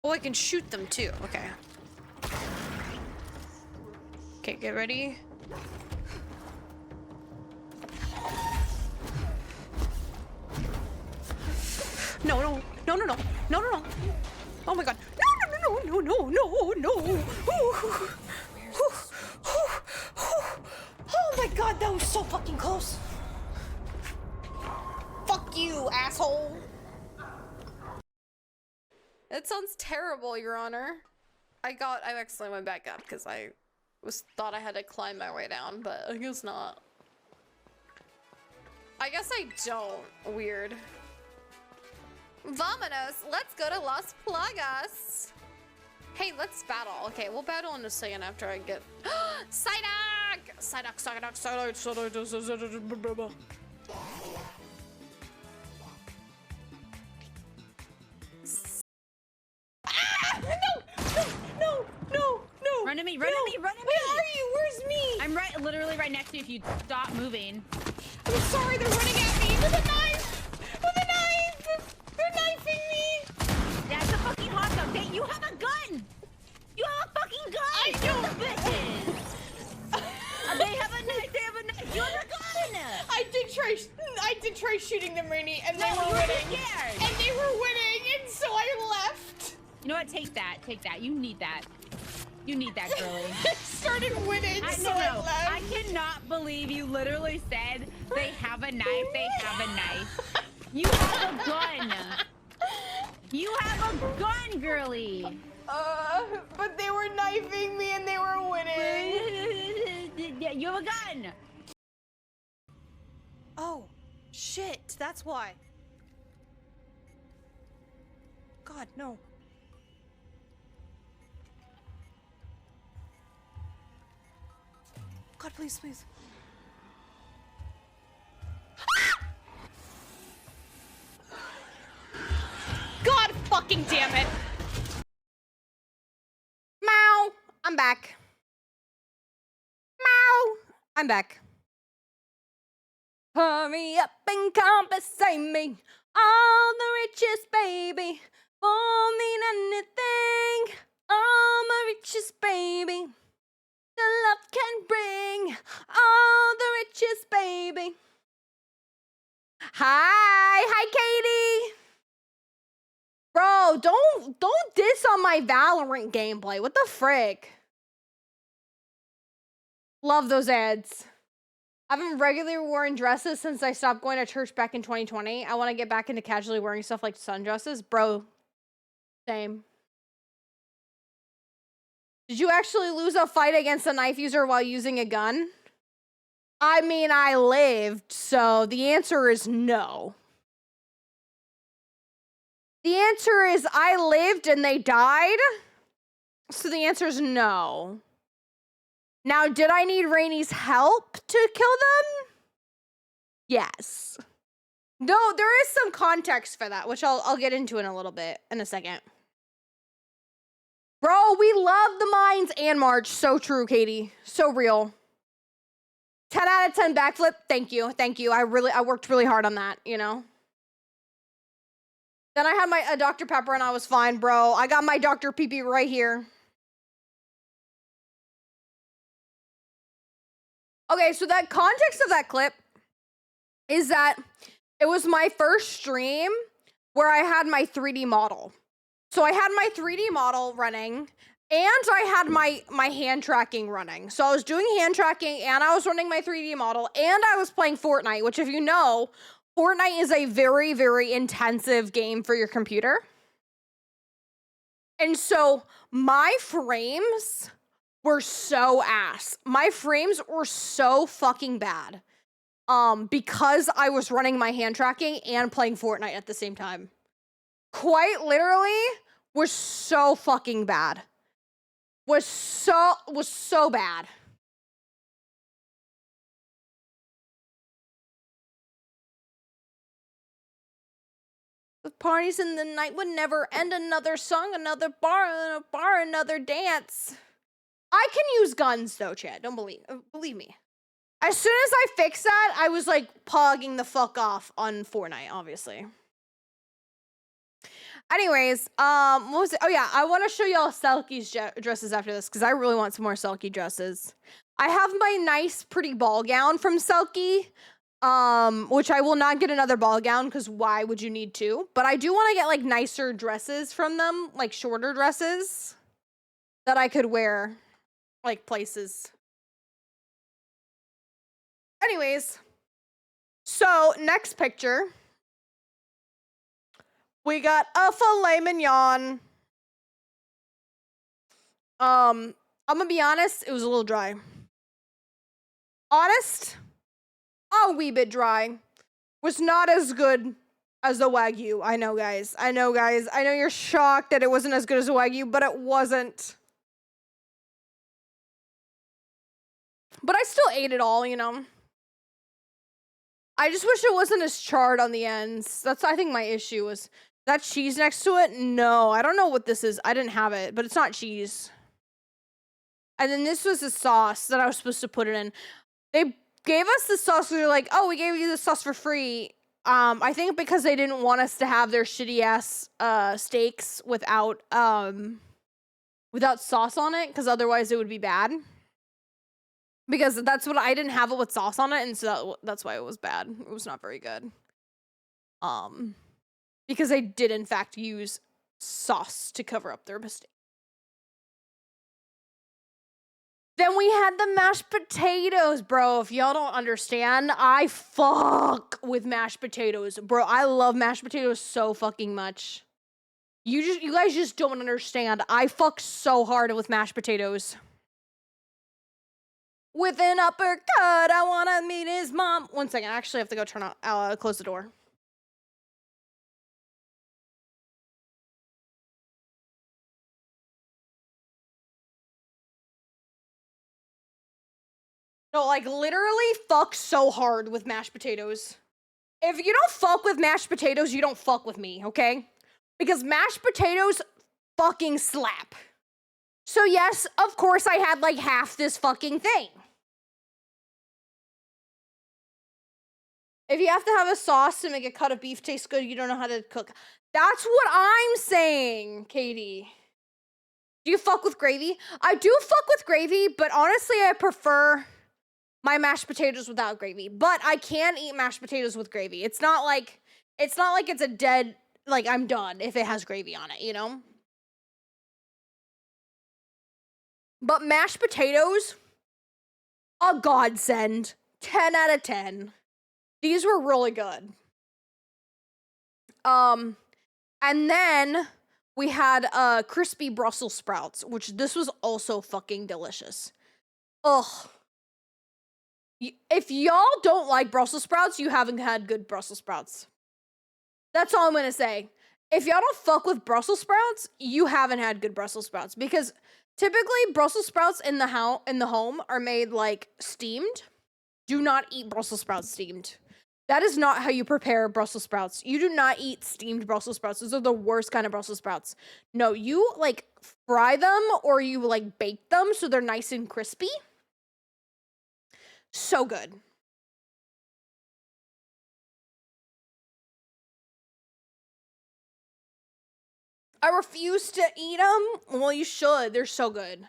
Oh, I can shoot them too. Okay. Okay, get ready. No, no, no, no, no, no, no, no. Oh my god. No, no, no, no, no, no, no. Oh my god, that was so fucking close. Fuck you, asshole. That sounds terrible, Your Honor. I accidentally went back up because I thought I had to climb my way down, but I guess not. I guess I don't. Weird. Vamonos, let's go to Las Plagas. Hey, let's battle. Okay, we'll battle in a second after I get Psyduck! Psyduck. No! Run to me, run to me, run to me! Where are you? Where's me? I'm literally right next to you if you stop moving. I'm sorry, they're running at me with a knife! With a knife! They're knifing me! That's a fucking hot dog. You have a gun! You have a fucking gun! I know! The bitches! They have a knife, You have a gun! I did try shooting them, Rainy, and they No, were you were winning. scared. And they were winning, and so I left. You know what? Take that. You need that. You need that, girlie. I started winning, so I left. I can cannot believe you literally said they have a knife, they have a knife. You have a gun. You have a gun, girly. But they were knifing me and they were winning. Yeah, you have a gun. Oh, shit. That's why. God, no. God, please, please. God fucking damn it. Meow. I'm back. Meow. I'm back. Hurry up and compensate me. All the richest, baby. Won't mean anything. I'm a richest, baby. The love can bring. All the richest, baby. Hi, Katie. Bro, don't diss on my Valorant gameplay. What the frick? Love those ads. I haven't regularly worn dresses since I stopped going to church back in 2020. I want to get back into casually wearing stuff like sundresses. Bro, same. Did you actually lose a fight against a knife user while using a gun? I mean, I lived, so the answer is no. The answer is I lived and they died, so the answer is no. Now, did I need Rainey's help to kill them? Yes. No, there is some context for that, which I'll get into in a little bit, in a second. Bro, we love the mines and March. So true, Katie. So real. 10 out of 10 backflip. Thank you. Thank you. I worked really hard on that, you know? Then I had my Dr. Pepper and I was fine, bro. I got my Dr. PP right here. Okay, so that context of that clip is that it was my first stream where I had my 3D model. So I had my 3D model running and I had my hand tracking running. So I was doing hand tracking and I was running my 3D model and I was playing Fortnite, which if you know, Fortnite is a very, very intensive game for your computer. And so my frames were so ass. My frames were so fucking bad. Because I was running my hand tracking and playing Fortnite at the same time. Quite literally was so fucking bad. Was so bad. The parties in the night would never end. Another song, another bar, another dance. I can use guns though, Chad. Don't believe me. As soon as I fixed that, I was like pogging the fuck off on Fortnite, obviously. Anyways, what was it? Oh yeah, I want to show y'all Selkie's dresses after this because I really want some more Selkie dresses. I have my nice, pretty ball gown from Selkie, which I will not get another ball gown because why would you need to? But I do want to get like nicer dresses from them, like shorter dresses that I could wear, like places. Anyways, so next picture, we got a filet mignon. I'm gonna be honest, it was a little dry. Honest, a wee bit dry. Was not as good as the Wagyu. I know, guys. I know you're shocked that it wasn't as good as the Wagyu, but it wasn't. But I still ate it all, you know. I just wish it wasn't as charred on the ends. That's, I think, my issue was that cheese next to it. No, I don't know what this is. I didn't have it, but it's not cheese. And then this was the sauce that I was supposed to put it in. They gave us the sauce. They're like, oh, we gave you the sauce for free. I think because they didn't want us to have their shitty ass steaks without sauce on it, because otherwise it would be bad. Because that's what I didn't have it with sauce on it, and so that's why it was bad. It was not very good. Because they did in fact use sauce to cover up their mistake. Then we had the mashed potatoes, bro. If y'all don't understand, I fuck with mashed potatoes. Bro, I love mashed potatoes so fucking much. You guys just don't understand. I fuck so hard with mashed potatoes. With an uppercut, I wanna meet his mom. One second, I actually have to go close the door. No, like literally fuck so hard with mashed potatoes. If you don't fuck with mashed potatoes, you don't fuck with me, okay? Because mashed potatoes fucking slap. So yes, of course I had like half this fucking thing. If you have to have a sauce to make a cut of beef taste good, you don't know how to cook. That's what I'm saying, Katie. Do you fuck with gravy? I do fuck with gravy, but honestly, I prefer my mashed potatoes without gravy. But I can eat mashed potatoes with gravy. It's not like it's a dead, like I'm done if it has gravy on it, you know? But mashed potatoes, a godsend. 10 out of 10. These were really good. And then we had crispy Brussels sprouts, which this was also fucking delicious. Ugh. If y'all don't like Brussels sprouts, you haven't had good Brussels sprouts. That's all I'm gonna say. If y'all don't fuck with Brussels sprouts, you haven't had good Brussels sprouts, because typically Brussels sprouts in the home are made like steamed. Do not eat Brussels sprouts steamed. That is not how you prepare Brussels sprouts. You do not eat steamed Brussels sprouts. Those are the worst kind of Brussels sprouts. No, you like fry them or you like bake them so they're nice and crispy. So good. I refuse to eat them. Well, you should. They're so good.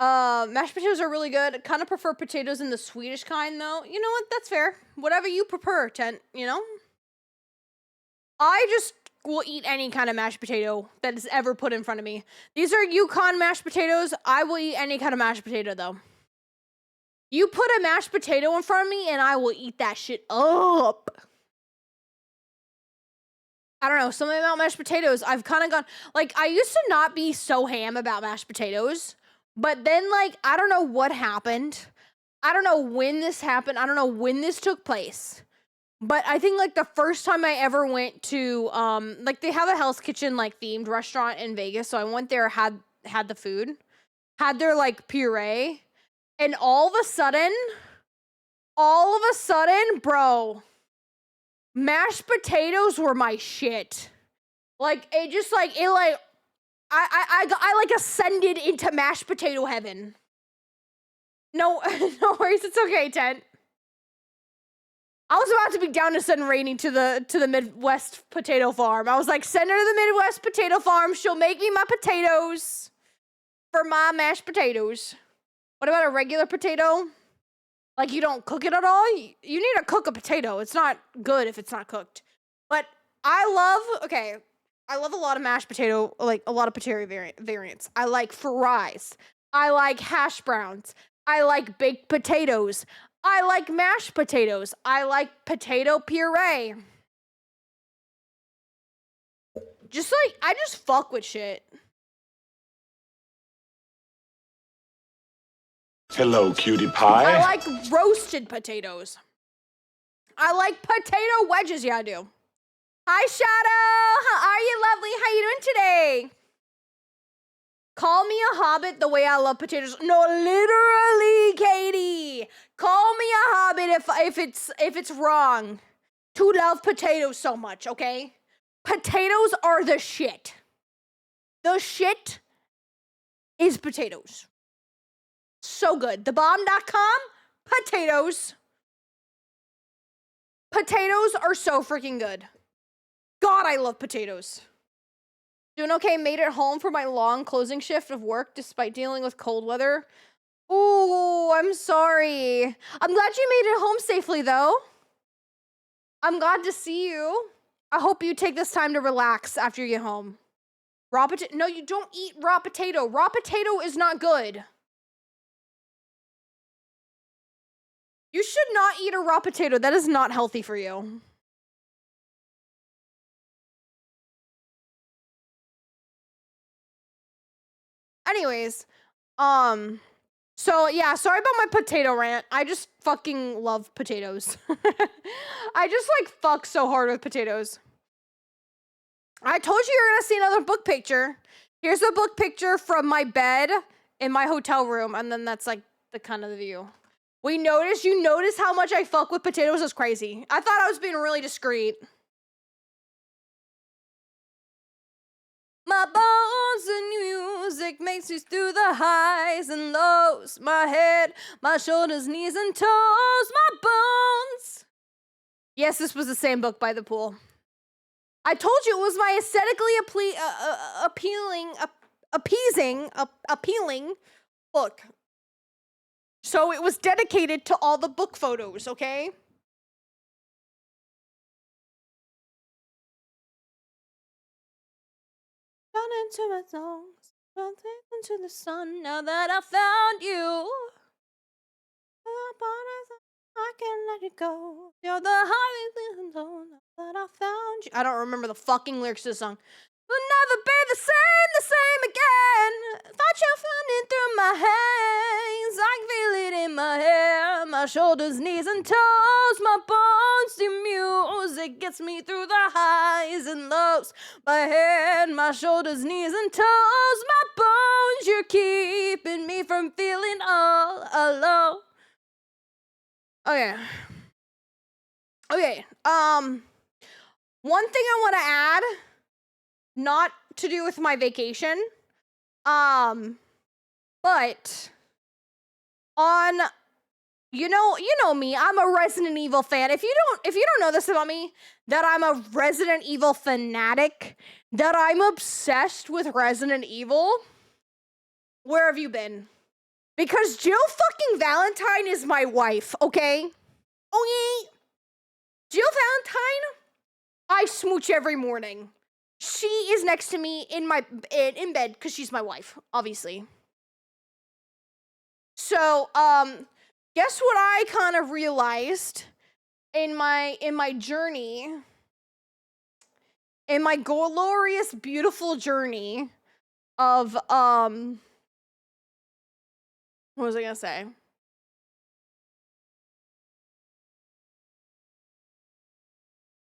Mashed potatoes are really good. Kind of prefer potatoes in the Swedish kind, though. You know what? That's fair. Whatever you prefer, Tent, you know? I just will eat any kind of mashed potato that is ever put in front of me. These are Yukon mashed potatoes. I will eat any kind of mashed potato, though. You put a mashed potato in front of me, and I will eat that shit up. I don't know, something about mashed potatoes. I've kind of gone, like, I used to not be so ham about mashed potatoes. But then, like, I don't know what happened. I don't know when this happened. I don't know when this took place. But I think, like, the first time I ever went to, like, they have a Hell's Kitchen, like, themed restaurant in Vegas. So I went there, had the food, had their, like, puree. And all of a sudden, bro, mashed potatoes were my shit. Like, it just, like, it, like, I like ascended into mashed potato heaven. No, no worries, it's okay, Tent. I was about to be down to send Rainy to the Midwest potato farm. I was like, send her to the Midwest potato farm. She'll make me my potatoes for my mashed potatoes. What about a regular potato? Like, you don't cook it at all? You need to cook a potato. It's not good if it's not cooked. But I love a lot of mashed potato, like a lot of potato variants. I like fries. I like hash browns. I like baked potatoes. I like mashed potatoes. I like potato puree. Just like, I just fuck with shit. Hello, cutie pie. I like roasted potatoes. I like potato wedges. Yeah, I do. Hi, Shadow. How are you, lovely? How you doing today? Call me a hobbit the way I love potatoes. No, literally, Katie. Call me a hobbit if it's wrong to love potatoes so much, okay? Potatoes are the shit. The shit is potatoes. So good. Thebomb.com, potatoes. Potatoes are so freaking good. God, I love potatoes. Doing okay, made it home for my long closing shift of work despite dealing with cold weather. Ooh, I'm sorry. I'm glad you made it home safely, though. I'm glad to see you. I hope you take this time to relax after you get home. Raw potato. No, you don't eat raw potato. Raw potato is not good. You should not eat a raw potato. That is not healthy for you. Anyways, so yeah, sorry about my potato rant. I just fucking love potatoes. I just like fuck so hard with potatoes. I told you you're gonna see another book picture. Here's a book picture from my bed in my hotel room, and then that's like the kind of the view. You notice how much I fuck with potatoes is crazy. I thought I was being really discreet. My bones and music makes me through the highs and lows. My head, my shoulders, knees and toes, my bones. Yes, this was the same book by the pool. I told you it was my aesthetically appealing book. So it was dedicated to all the book photos, okay? Down into my songs, down into the sun. Now that I found you, I can't let it go. You're the highest and low. Now that I found you. I don't remember the fucking lyrics to the song. Will never be the same again. Thought you found it through my hands. I can feel it in my hair, my shoulders, knees, and toes. My bones, the music gets me through the highs and lows. My head, my shoulders, knees, and toes. My bones, you're keeping me from feeling all alone. Okay. Okay. One thing I want to add, not to do with my vacation, but on, you know me, I'm a Resident Evil fan. If you don't know this about me, that I'm a Resident Evil fanatic, that I'm obsessed with Resident Evil, where have you been? Because Jill fucking Valentine is my wife, okay? Okay? Jill Valentine, I smooch every morning. She is next to me in bed because she's my wife, obviously. So, guess what I kind of realized in my journey, in my glorious, beautiful journey of, what was I gonna say?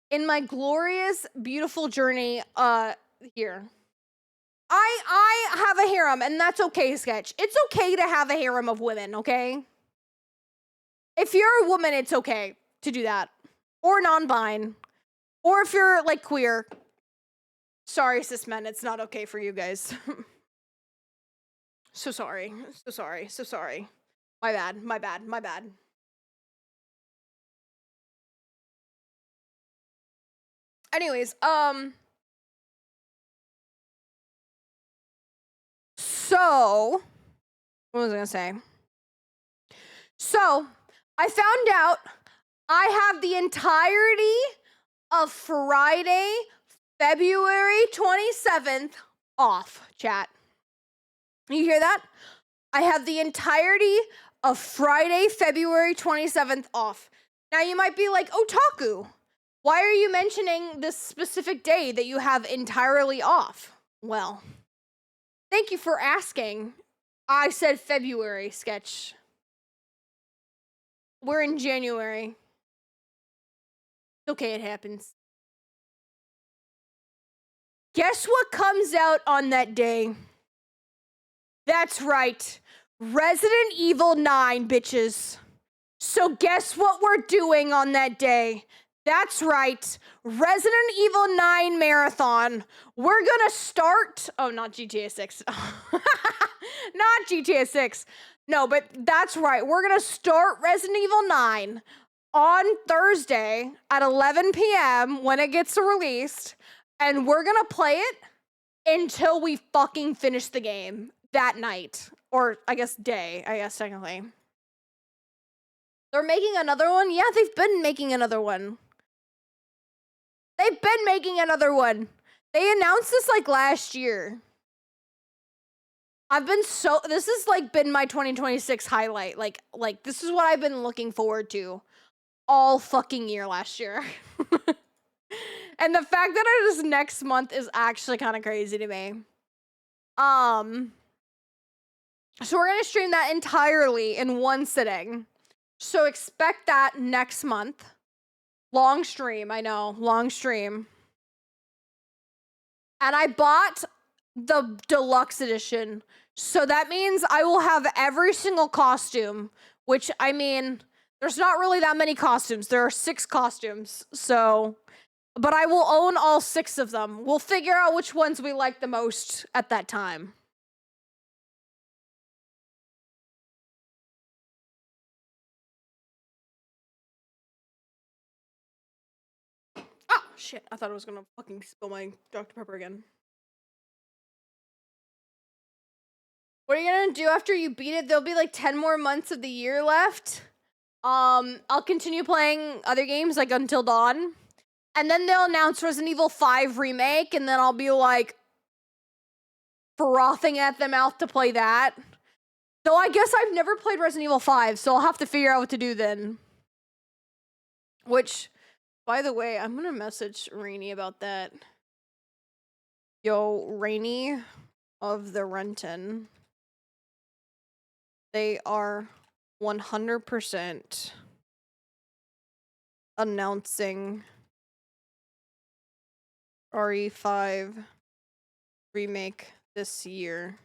In my glorious, beautiful journey, here. I have a harem, and that's okay, Sketch. It's okay to have a harem of women, okay? If you're a woman, it's okay to do that. Or non-bin. Or if you're, like, queer. Sorry, cis men, it's not okay for you guys. So sorry. So sorry. So sorry. My bad. My bad. My bad. Anyways, so, what was I gonna say? So, I found out I have the entirety of Friday, February 27th off, chat. You hear that? I have the entirety of Friday, February 27th off. Now, you might be like, Otaku, why are you mentioning this specific day that you have entirely off? Well, thank you for asking. I said February, Sketch. We're in January. Okay, it happens. Guess what comes out on that day? That's right. Resident Evil 9, bitches. So guess what we're doing on that day? That's right. Resident Evil 9 marathon. We're gonna start... Oh, not GTA 6. Not GTA 6. No, but that's right. We're gonna start Resident Evil 9 on Thursday at 11 p.m. when it gets released. And we're gonna play it until we fucking finish the game that night. Or, I guess, technically. They're making another one? Yeah, they've been making another one. They've been making another one. They announced this like last year. This has like been my 2026 highlight. Like this is what I've been looking forward to all fucking year last year. And the fact that it is next month is actually kind of crazy to me. So we're gonna stream that entirely in one sitting. So expect that next month. Long stream, I know, long stream. And I bought the deluxe edition. So that means I will have every single costume, which I mean, there's not really that many costumes. There are 6 costumes. So, but I will own all 6 of them. We'll figure out which ones we like the most at that time. Oh, shit. I thought I was gonna fucking spill my Dr. Pepper again. What are you gonna do after you beat it? There'll be like 10 more months of the year left. I'll continue playing other games like Until Dawn. And then they'll announce Resident Evil 5 Remake, and then I'll be like frothing at the mouth to play that. So I guess I've never played Resident Evil 5, so I'll have to figure out what to do then. Which, by the way, I'm gonna message Rainy about that. Yo, Rainy of the Renton. They are 100% announcing RE5 remake this year.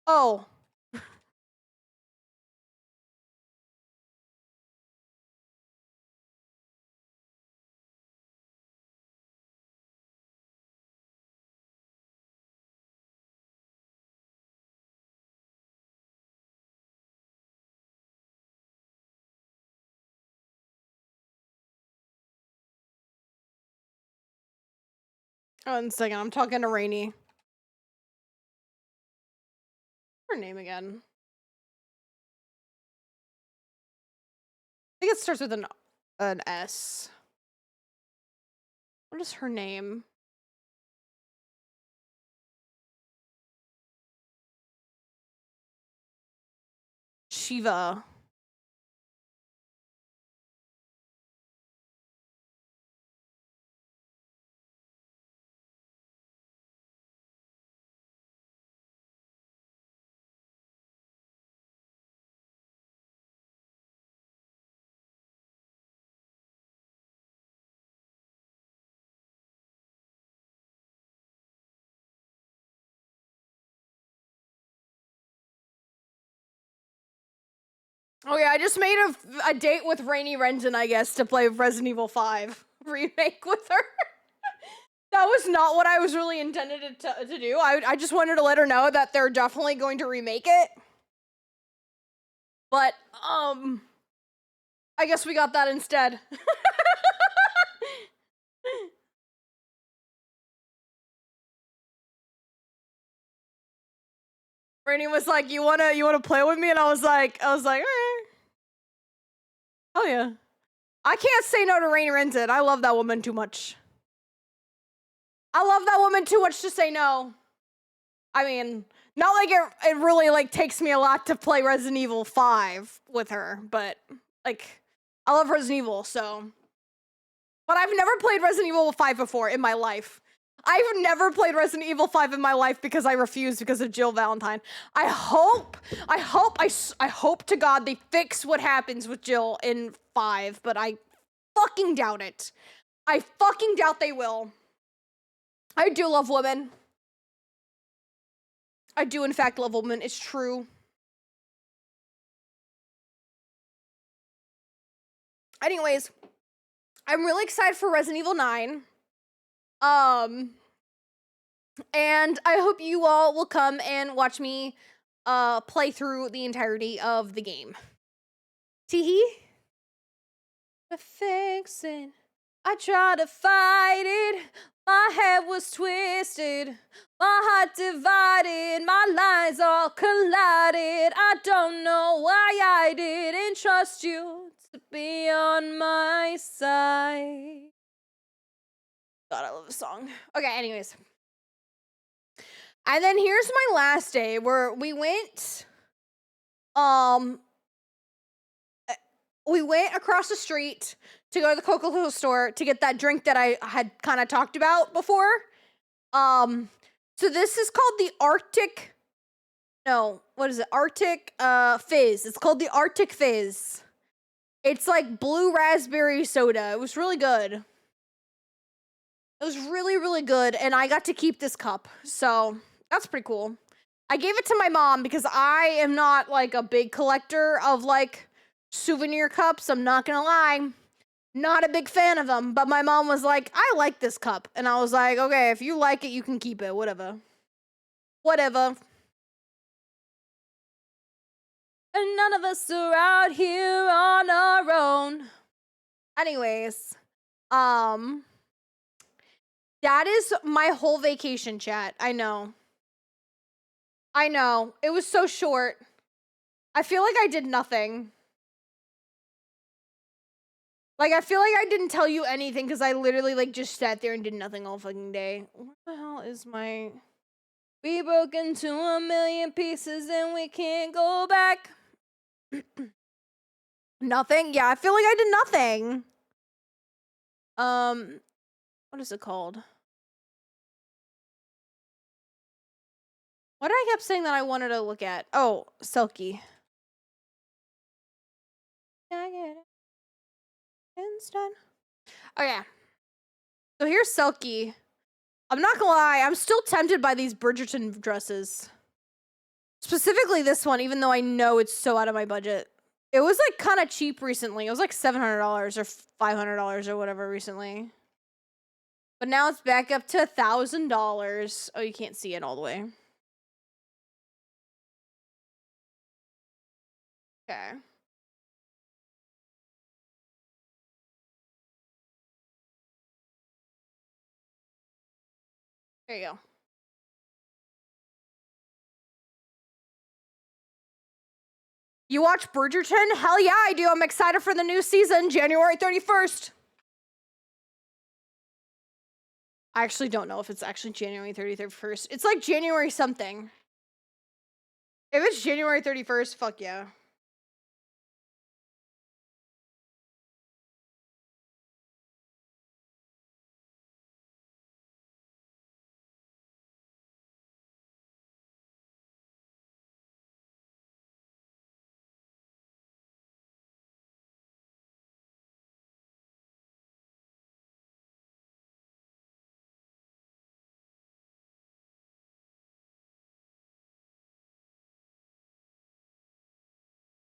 Oh. One second, I'm talking to Rainy. Her name again? I think it starts with an S. What is her name? Shiva. Oh yeah, I just made a date with Rainy Renton, I guess, to play Resident Evil 5 remake with her. That was not what I was really intended to do. I just wanted to let her know that they're definitely going to remake it. But, I guess we got that instead. Rainy was like, you wanna play with me? And I was like, eh. Oh yeah. I can't say no to Rainy Renton. I love that woman too much. I love that woman too much to say no. I mean, not like it really like takes me a lot to play Resident Evil 5 with her, but like I love Resident Evil, so. But I've never played Resident Evil 5 before in my life. I've never played Resident Evil 5 in my life because I refused because of Jill Valentine. I hope to God they fix what happens with Jill in 5, but I fucking doubt it. I fucking doubt they will. I do love women. I do in fact love women, it's true. Anyways, I'm really excited for Resident Evil 9. And I hope you all will come and watch me play through the entirety of the game. Teehee. Fix it. I tried to fight it. My head was twisted. My heart divided. My lines all collided. I don't know why I didn't trust you to be on my side. God, I love this song. Okay, anyways. And then here's my last day where um we went across the street to go to the Coca-Cola store to get that drink that I had kind of talked about before. So this is called the Arctic. No, what is it? Arctic Fizz. It's called the Arctic Fizz. It's like blue raspberry soda. It was really good. It was really, really good, and I got to keep this cup. So that's pretty cool. I gave it to my mom because I am not like a big collector of like souvenir cups. I'm not gonna lie. Not a big fan of them, but my mom was like, I like this cup. And I was like, okay, if you like it, you can keep it. Whatever. Whatever. And none of us are out here on our own. Anyways, that is my whole vacation, chat. I know. It was so short. I feel like I did nothing. Like, I feel like I didn't tell you anything because I literally, like, just sat there and did nothing all fucking day. What the hell is my... We broke into a million pieces and we can't go back. Nothing? Yeah, I feel like I did nothing. What is it called? What did I kept saying that I wanted to look at? Oh, Selkie. Yeah, I get it. Instead. Oh, yeah. So here's Selkie. I'm not gonna lie, I'm still tempted by these Bridgerton dresses. Specifically this one, even though I know it's so out of my budget. It was like kind of cheap recently. It was like $700 or $500 or whatever recently. But now it's back up to $1,000. Oh, you can't see it all the way. Okay. There you go. You watch Bridgerton? Hell yeah, I do. I'm excited for the new season, January 31st. I actually don't know if it's actually January 31st. It's like January something. If it's January 31st, fuck yeah.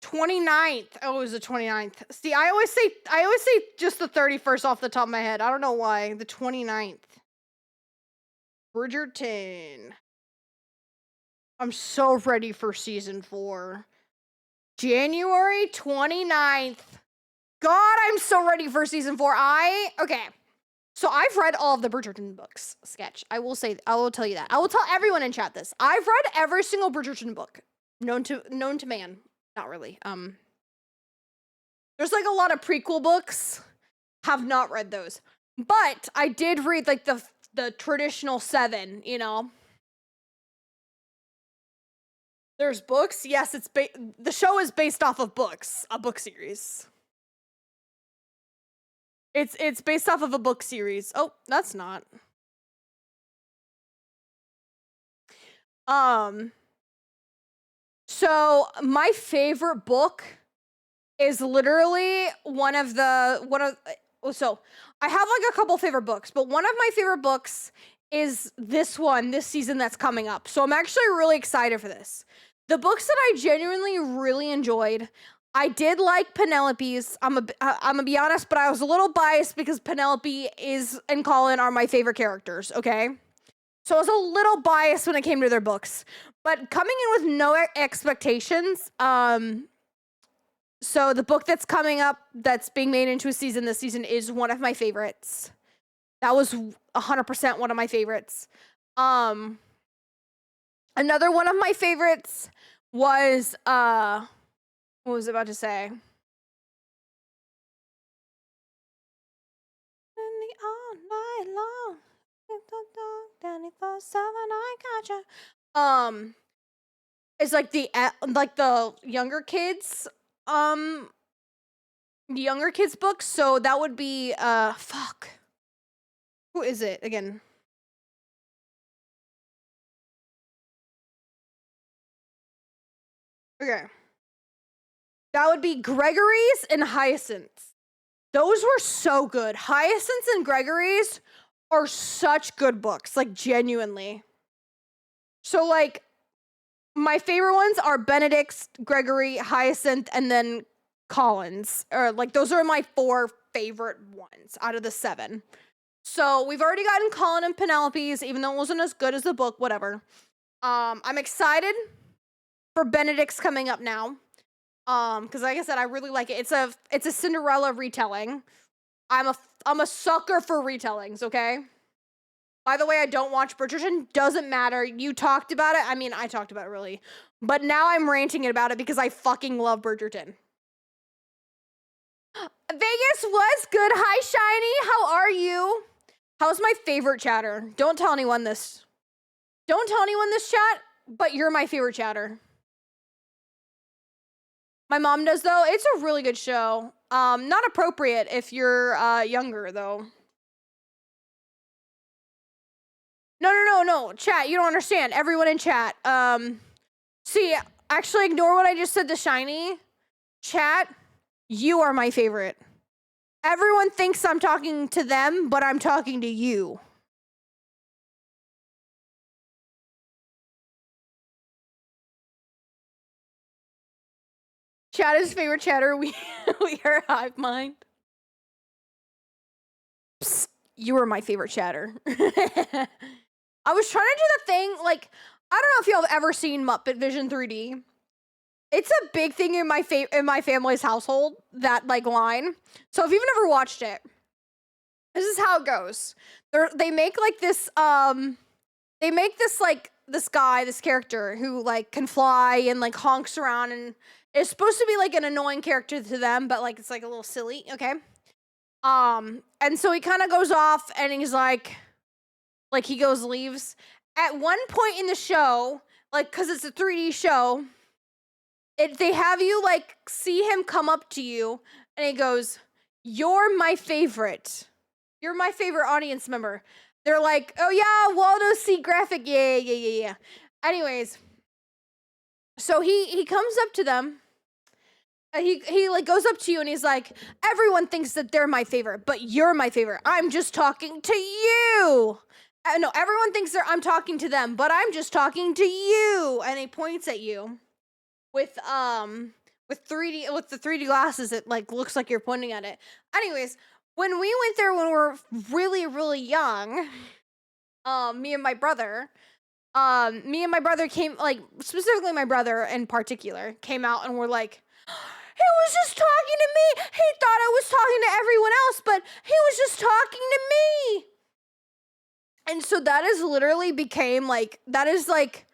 '29th. Oh, it was the 29th. See, I always say just the 31st off the top of my head. I don't know why. The 29th. Bridgerton. I'm so ready for season 4. January 29th. God, I'm so ready for season 4. Okay. So I've read all of the Bridgerton books, Sketch. I will tell you that. I will tell everyone in chat this. I've read every single Bridgerton book known to man. Not really. There's like a lot of prequel books. Have not read those. But I did read like the traditional 7, you know. There's books. Yes, the show is based off of books, a book series. It's based off of a book series. Oh, that's not. So my favorite book is literally so I have like a couple favorite books, but one of my favorite books is this season that's coming up. So I'm actually really excited for this. The books that I genuinely really enjoyed, I did like Penelope's. I'm gonna be honest, but I was a little biased because Penelope and Colin are my favorite characters, okay? So I was a little biased when it came to their books. But coming in with no expectations, so the book that's coming up that's being made into a season this season is one of my favorites. That was 100% one of my favorites. Another one of my favorites was what was I about to say? night long. 24/7, I gotcha. It's like the younger kids, books. So that would be fuck. Who is it again? Okay. That would be Gregory's and Hyacinth's. Those were so good. Hyacinth's and Gregory's are such good books, like genuinely. So like my favorite ones are Benedict's, Gregory, Hyacinth, and then Collins. Or like those are my 4 favorite ones out of the 7. So we've already gotten Colin and Penelope's, even though it wasn't as good as the book, whatever. I'm excited for Benedict's coming up now. Because like I said, I really like it. It's a Cinderella retelling. I'm a sucker for retellings, okay? By the way, I don't watch Bridgerton. Doesn't matter. You talked about it. I mean, I talked about it really. But now I'm ranting about it because I fucking love Bridgerton. Vegas was good. Hi, Shiny. How are you? How's my favorite chatter? Don't tell anyone this. Don't tell anyone this, chat, but you're my favorite chatter. My mom does, though. It's a really good show. Not appropriate if you're younger, though. No. Chat, you don't understand. Everyone in chat. See, actually ignore what I just said to Shiny. Chat, you are my favorite. Everyone thinks I'm talking to them, but I'm talking to you. Chat is favorite chatter. We are hive mind. Psst, you were my favorite chatter. I was trying to do the thing, like, I don't know if y'all have ever seen Muppet Vision 3D. It's a big thing in my family's household, that like line. So if you've never watched it, this is how it goes. They make like this this guy, this character who like can fly and like honks around, and it's supposed to be like an annoying character to them, but like it's like a little silly, okay? And so he kind of goes off and he's like he leaves. At one point in the show, like, cause it's a 3D show, they have you like see him come up to you and he goes, "You're my favorite. You're my favorite audience member." They're like, "Oh yeah, Waldo C. Graphic, yeah. Anyways, so he comes up to them. He like goes up to you and he's like, "Everyone thinks that they're my favorite, but you're my favorite. I'm just talking to you." No, everyone thinks I'm talking to them, but I'm just talking to you. And he points at you with 3D, with the 3D glasses. It like looks like you're pointing at it. Anyways, when we went there when we were really, really young, me and my brother came, like specifically my brother in particular, came out and were like, "He was just talking to me. He thought I was talking to everyone else, but he was just talking to me." And so that is literally became like, that is like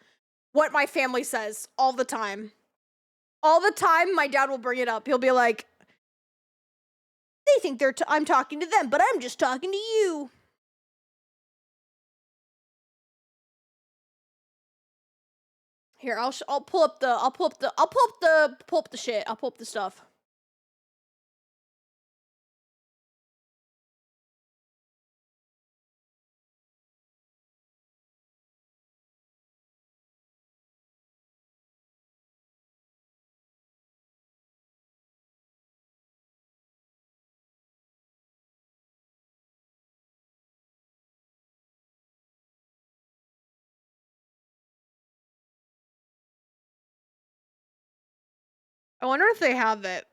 what my family says all the time. All the time, my dad will bring it up. He'll be like, "They think I'm talking to them, but I'm just talking to you." Here, I'll pull up the shit. I'll pull up the stuff. I wonder if they have it.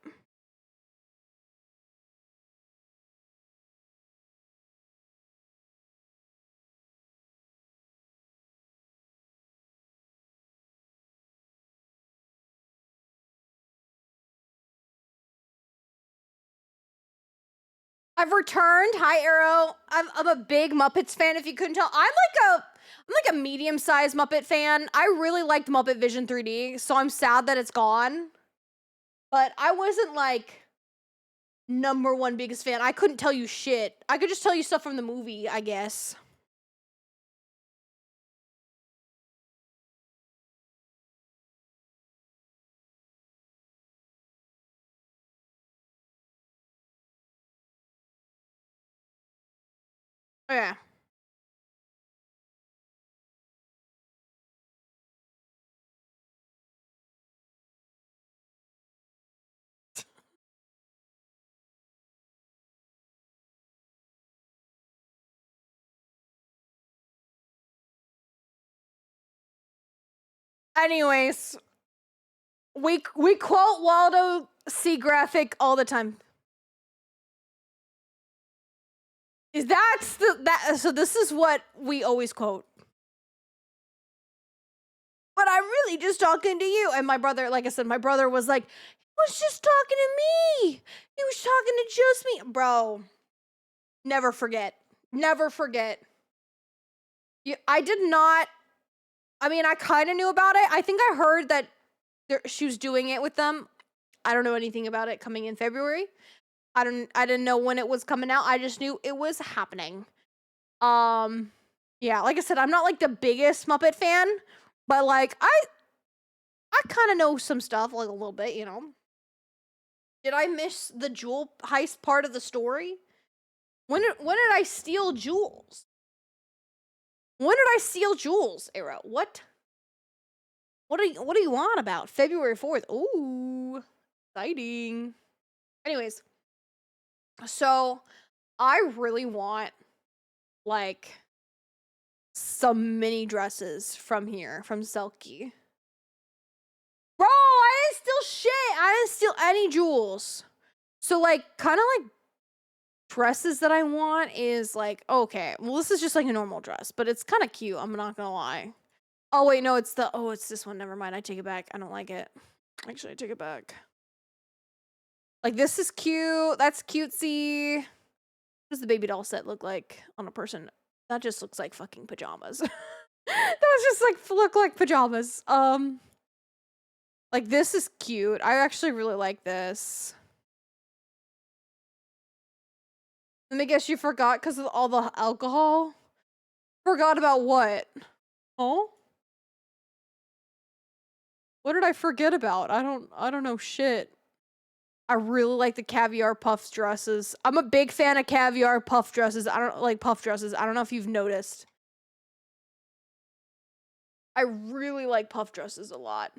I've returned. Hi, Arrow. I'm a big Muppets fan. If you couldn't tell, I'm like a medium-sized Muppet fan. I really liked Muppet Vision 3D, so I'm sad that it's gone. But I wasn't like #1 biggest fan. I couldn't tell you shit. I could just tell you stuff from the movie, I guess. Oh, yeah. Anyways, we quote Waldo C. Graphic all the time. So this is what we always quote. But I'm really just talking to you. And my brother, like I said, my brother was like, he was just talking to me. He was talking to just me. Bro, never forget. Never forget. I did not, I mean, I kind of knew about it. I think I heard that she was doing it with them. I don't know anything about it coming in February. I didn't know when it was coming out. I just knew it was happening. Yeah, like I said, I'm not like the biggest Muppet fan, but like I kind of know some stuff, like a little bit, you know. Did I miss the jewel heist part of the story? When did I steal jewels? When did I steal jewels, Arrow? What do you want about? February 4th. Ooh, exciting. Anyways, so I really want like some mini dresses from here, from Selkie. Bro, I didn't steal shit. I didn't steal any jewels. So like kind of like dresses that I want is like, okay, well this is just like a normal dress, but it's kind of cute. I'm not gonna lie. Oh wait, no, it's this one. Never mind. I take it back. I don't like it. Actually, I take it back. Like this is cute. That's cutesy. What does the baby doll set look like on a person? That just looks like fucking pajamas. Those just like look like pajamas. Like this is cute. I actually really like this. Let me guess, you forgot because of all the alcohol? Forgot about what? Oh? What did I forget about? I don't know shit. I really like the caviar puff dresses. I'm a big fan of caviar puff dresses. I don't like puff dresses. I don't know if you've noticed. I really like puff dresses a lot.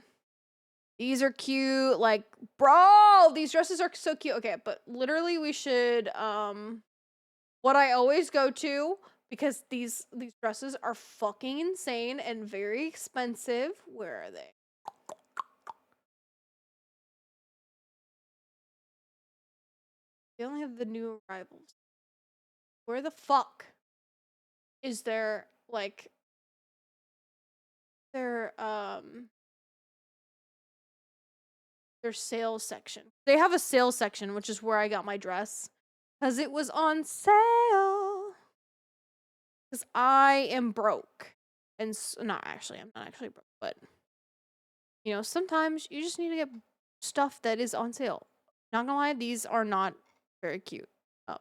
These are cute. Like, bro, these dresses are so cute. Okay, but literally we should, what I always go to, because these dresses are fucking insane and very expensive. Where are they? They only have the new arrivals. Where the fuck is their, like, their sales section? They have a sales section, which is where I got my dress. Because it was on sale. Because I am broke. And not actually, I'm not actually broke, but you know, sometimes you just need to get stuff that is on sale. Not gonna lie, these are not very cute.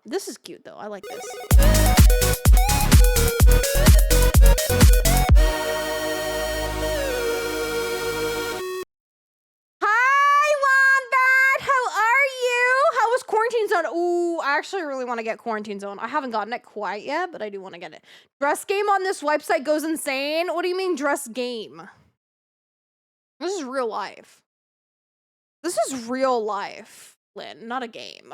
This is cute though. I like this. Hi, Wombat! How are you? How was Quarantine Zone? Ooh, I actually really want to get Quarantine Zone. I haven't gotten it quite yet, but I do want to get it. Dress game on this website goes insane. What do you mean dress game? This is real life. This is real life, Lynn, not a game.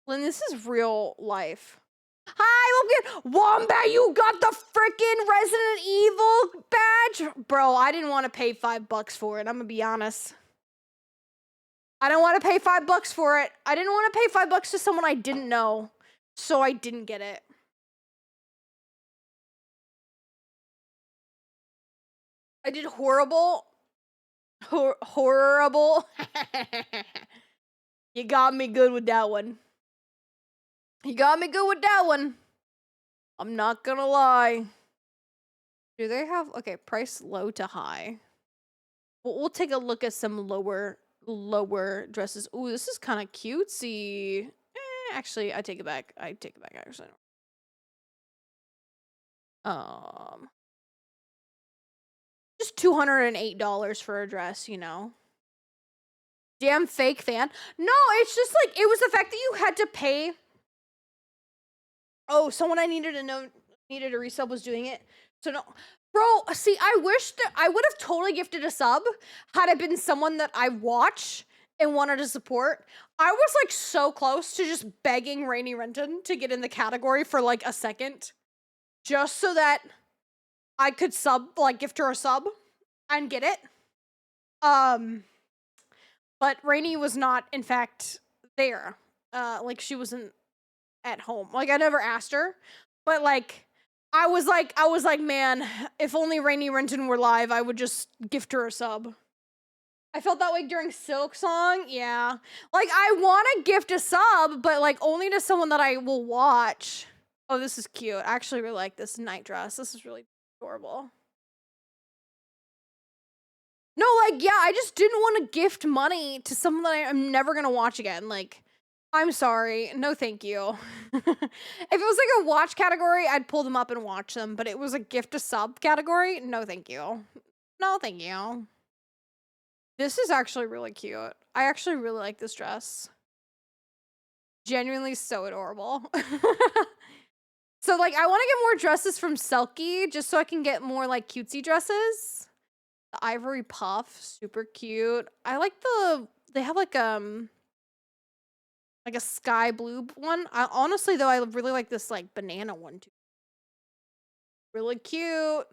Lynn, this is real life. Hi, Wombat, you got the freaking Resident Evil badge? Bro, I didn't want to pay $5 for it, I'm gonna be honest. I don't want to pay $5 for it. I didn't want to pay $5 to someone I didn't know, so I didn't get it. I did horrible. Horrible. You got me good with that one. You got me good with that one. I'm not gonna lie. Do they have, okay, price low to high. We'll take a look at some lower lower dresses. Ooh, this is kind of cutesy. Actually, I take it back. I take it back, actually. Just $208 for a dress, you know. Damn fake fan. No, it's just like, it was the fact that you had to pay. Oh, someone I needed to know, needed a resub was doing it. So no, bro, see, I wish that I would have totally gifted a sub had it been someone that I watch and wanted to support. I was like so close to just begging Rainy Renton to get in the category for like a second, just so that I could gift her a sub and get it. But Rainy was not, in fact, there. Like she wasn't at home. Like I never asked her, but like I was like, man, if only Rainy Renton were live, I would just gift her a sub. I felt that way during Silk Song. Yeah. Like I want to gift a sub, but like only to someone that I will watch. Oh, this is cute. I actually really like this night dress. This is really adorable. No, like, yeah, I just didn't want to gift money to someone that I'm never going to watch again. Like, I'm sorry. No, thank you. If it was like a watch category, I'd pull them up and watch them. But it was a gift a sub category. No, thank you. No, thank you. This is actually really cute. I actually really like this dress. Genuinely so adorable. So, like, I want to get more dresses from Selkie just so I can get more, like, cutesy dresses. The ivory puff, super cute. I like they have like a sky blue one. Honestly though, I really like this like banana one too. Really cute.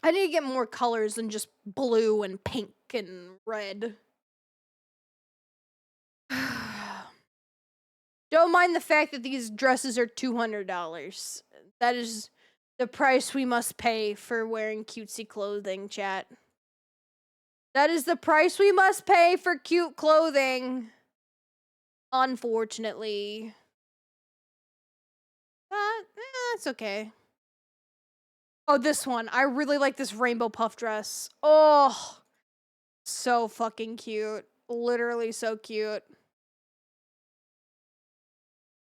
I need to get more colors than just blue and pink and red. Don't mind the fact that these dresses are $200. That is the price we must pay for wearing cutesy clothing, chat. That is the price we must pay for cute clothing. Unfortunately. It's okay. Oh, this one. I really like this rainbow puff dress. Oh, so fucking cute. Literally so cute.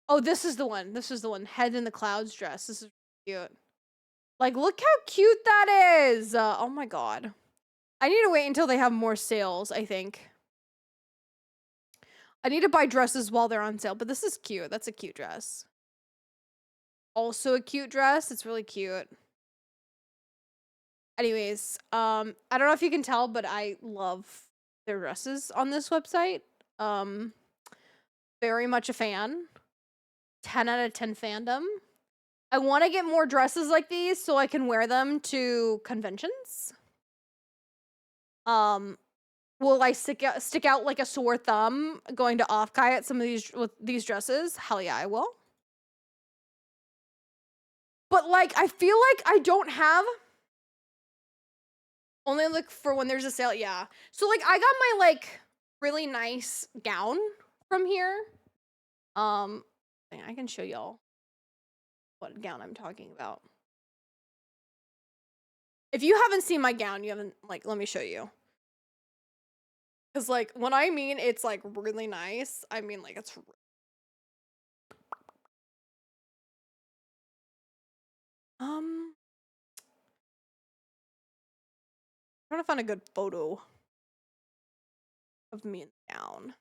Oh, this is the one. This is the one. Head in the clouds dress. This is cute. Like, look how cute that is. Oh my god. I need to wait until they have more sales, I think. I need to buy dresses while they're on sale, but this is cute. That's a cute dress. Also a cute dress. It's really cute. Anyways, I don't know if you can tell, but I love their dresses on this website. Very much a fan. 10 out of 10 fandom. I want to get more dresses like these so I can wear them to conventions. Will I stick out like a sore thumb going to Offkai at some of these dresses? Hell yeah, I will. But like, I feel like I don't have. Only look for when there's a sale, yeah. So like, I got my like really nice gown from here. I can show y'all what gown I'm talking about. If you haven't seen my gown, you haven't, like, let me show you. Because, like, when I mean it's, like, really nice, I mean, like, it's... I'm trying to find a good photo of me in the gown.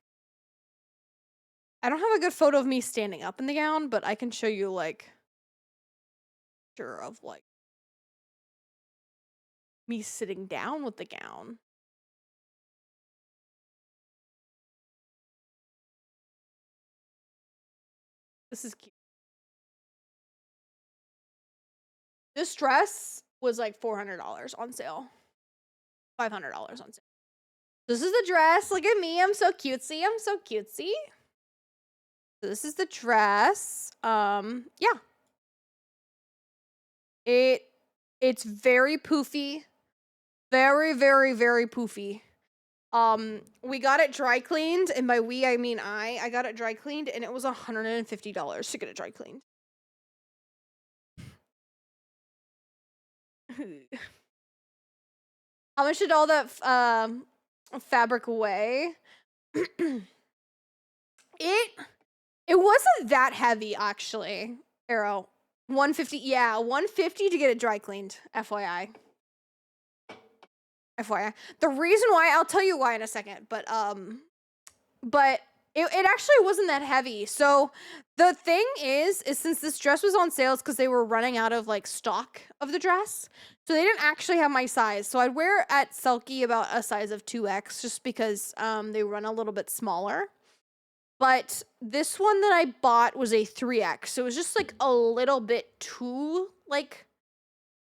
I don't have a good photo of me standing up in the gown, but I can show you, like, a picture of, like, me sitting down with the gown. This is cute. This dress was like $400 on sale. $500 on sale. This is the dress. Look at me. I'm so cutesy. I'm so cutesy. So this is the dress. Yeah. It's very poofy. Very, very, very poofy. We got it dry cleaned, and by we I mean I got it dry cleaned, and it was $150 to get it dry cleaned. How much did all that fabric weigh? It wasn't that heavy, actually. Arrow. 150, yeah, 150 to get it dry cleaned, FYI. FYI. The reason why, I'll tell you why in a second, but it actually wasn't that heavy. So the thing is since this dress was on sale, because they were running out of like stock of the dress. So they didn't actually have my size. So I'd wear at Selkie about a size of 2X just because they run a little bit smaller. But this one that I bought was a 3X. So it was just like a little bit too like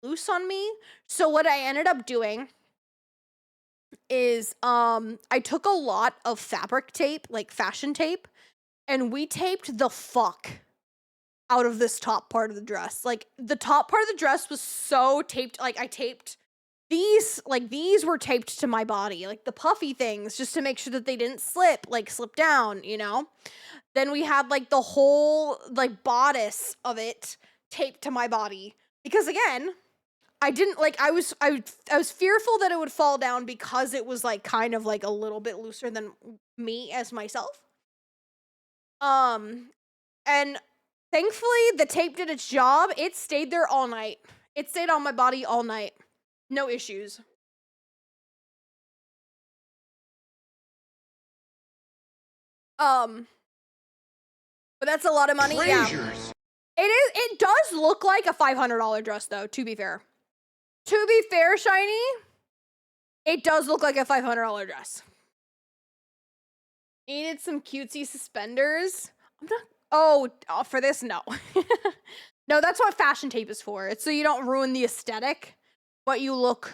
loose on me. So what I ended up doing is I took a lot of fabric tape, like fashion tape, and we taped the fuck out of this top part of the dress. Like the top part of the dress was so taped. Like I taped these were taped to my body, like the puffy things, just to make sure that they didn't slip down, you know? Then we had like the whole like bodice of it taped to my body. Because again, I didn't like I was fearful that it would fall down because it was like kind of like a little bit looser than me as myself. And thankfully the tape did its job. It stayed there all night. It stayed on my body all night. No issues. But that's a lot of money. Yeah. It does look like a $500 dress though, to be fair. To be fair, Shiny, it does look like a $500 dress. Needed some cutesy suspenders. I'm not. Oh, for this, no. No, that's what fashion tape is for. It's so you don't ruin the aesthetic, but you look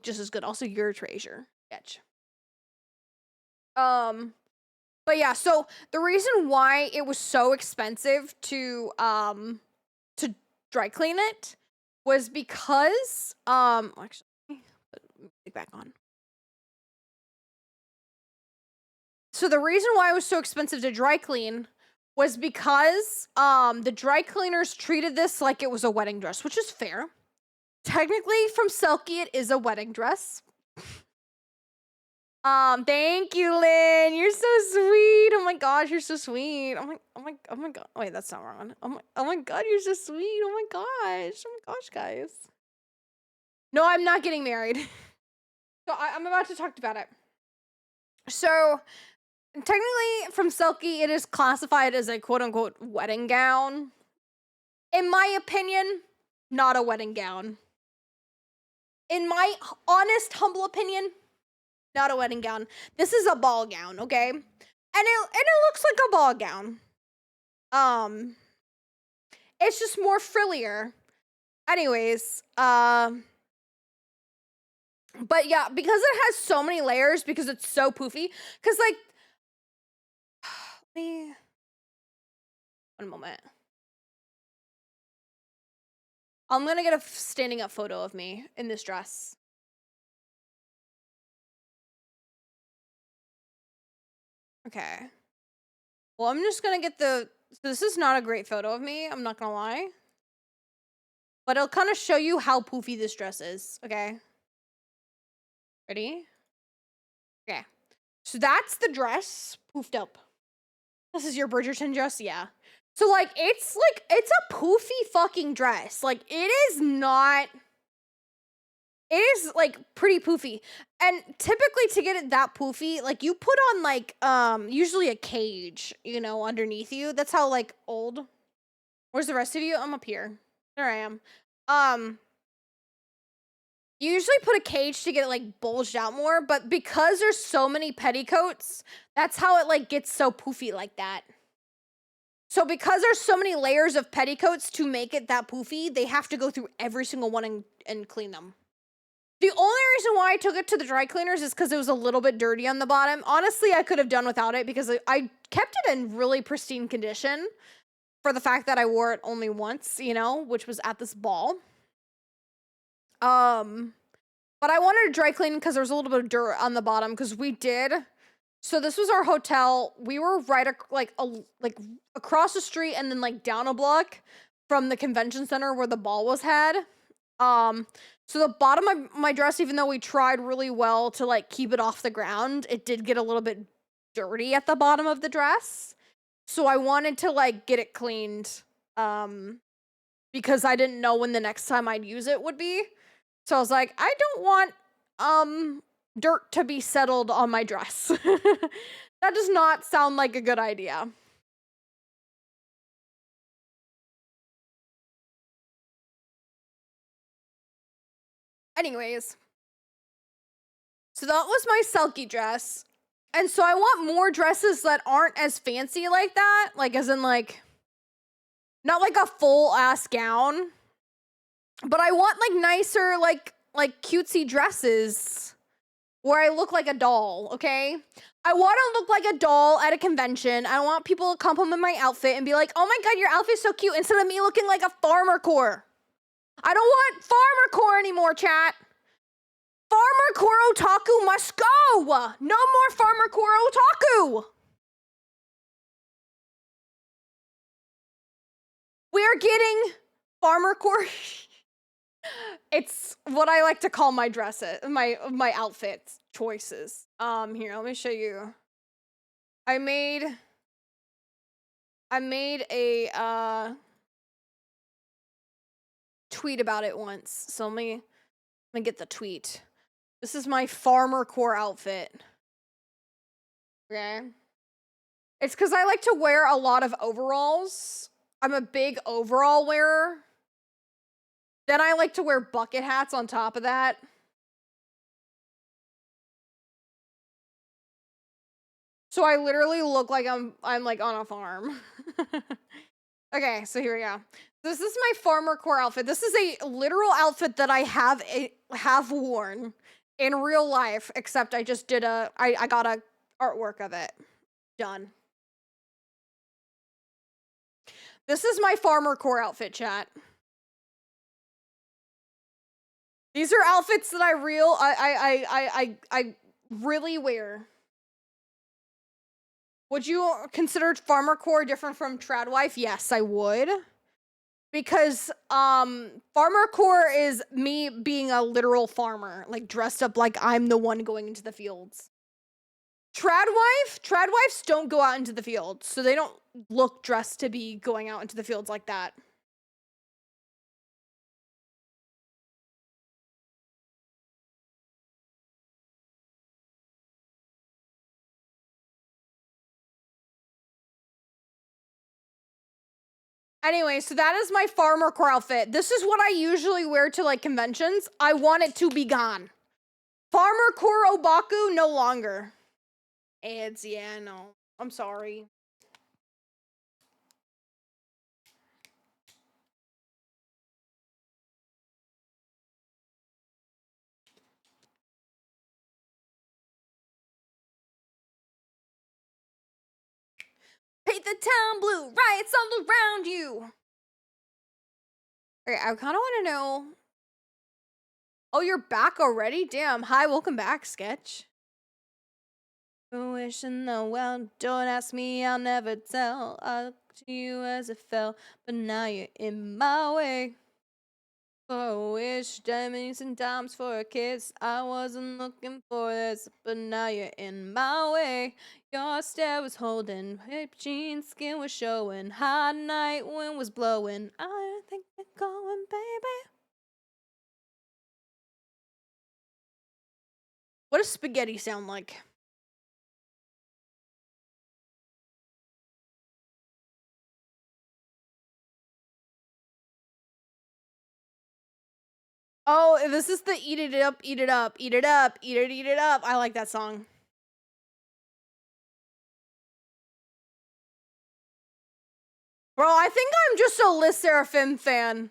just as good. Also, you're a treasure. Sketch. But yeah, so the reason why it was so expensive to dry clean it was because actually put it back on. So the reason why it was so expensive to dry clean was because the dry cleaners treated this like it was a wedding dress, which is fair. Technically, from Selkie, it is a wedding dress. Thank you, Lynn. You're so sweet. Oh my gosh, you're so sweet. Oh my god. Wait, that's not wrong. Oh my god, you're so sweet. Oh my gosh, guys. No, I'm not getting married. So I'm about to talk about it. So technically, from Selkie, it is classified as a quote-unquote wedding gown. In my opinion, not a wedding gown. In my honest, humble opinion, not a wedding gown. This is a ball gown, okay? And it looks like a ball gown. It's just more frillier. Anyways, but yeah, because it has so many layers, because it's so poofy, because like, one moment. I'm gonna get a standing up photo of me in this dress. Okay. Well, I'm just gonna get this is not a great photo of me, I'm not gonna lie. But it'll kind of show you how poofy this dress is, okay? Ready? Okay. So that's the dress poofed up. This is your Bridgerton dress? Yeah. So like it's a poofy fucking dress. Like it is like pretty poofy. And typically to get it that poofy, like you put on like usually a cage, you know, underneath you. That's how like old. Where's the rest of you? I'm up here. There I am. You usually put a cage to get it like bulged out more, but because there's so many petticoats, that's how it like gets so poofy like that. So because there's so many layers of petticoats to make it that poofy, they have to go through every single one and clean them. The only reason why I took it to the dry cleaners is because it was a little bit dirty on the bottom. Honestly, I could have done without it because I kept it in really pristine condition for the fact that I wore it only once, you know, which was at this ball. But I wanted to dry clean because there was a little bit of dirt on the bottom because we did. So this was our hotel. We were right like across the street and then like down a block from the convention center where the ball was had. So the bottom of my dress, even though we tried really well to like keep it off the ground, it did get a little bit dirty at the bottom of the dress. So I wanted to like get it cleaned. Because I didn't know when the next time I'd use it would be. So I was like, I don't want dirt to be settled on my dress. That does not sound like a good idea. Anyways, so that was my Selkie dress. And so I want more dresses that aren't as fancy like that. Like, as in, like, not like a full ass gown. But I want, like, nicer, like cutesy dresses where I look like a doll, okay? I want to look like a doll at a convention. I want people to compliment my outfit and be like, oh my god, your outfit's so cute, instead of me looking like a farmer core. I don't want farmer core anymore, chat. Farmer core otaku must go. No more farmer core otaku. We're getting farmer core. It's what I like to call my dresses, my outfit choices. Here, let me show you. I made a tweet about it once. So let me get the tweet. This is my farmer core outfit. Okay. It's because I like to wear a lot of overalls. I'm a big overall wearer. Then I like to wear bucket hats on top of that. So I literally look like I'm like on a farm. Okay, so here we go. This is my farmer core outfit. This is a literal outfit that I have worn in real life, except I just did I got a artwork of it done. This is my farmer core outfit, chat. These are outfits that I really wear. Would you consider farmer core different from tradwife? Yes, I would. Because farmer core is me being a literal farmer, like dressed up like I'm the one going into the fields. Tradwives don't go out into the fields, so they don't look dressed to be going out into the fields like that. Anyway, so that is my farmer core outfit. This is what I usually wear to like conventions. I want it to be gone. Farmer core obaku, no longer. Ads, yeah, no. I'm sorry. Paint the town blue, riots all around you. Okay, I kind of want to know. Oh, you're back already? Damn. Hi, welcome back, Sketch. Wishing the well, don't ask me, I'll never tell. I looked to you as it fell, but now you're in my way. For a wish, diamonds and dimes for a kiss. I wasn't looking for this, but now you're in my way. Your stare was holding, ripped jeans, skin was showing. Hot night wind was blowing. I think you're going, baby. What does spaghetti sound like? Oh, this is the eat it up, eat it up, eat it up, eat it up. I like that song. Bro, I think I'm just a Liz Seraphim fan.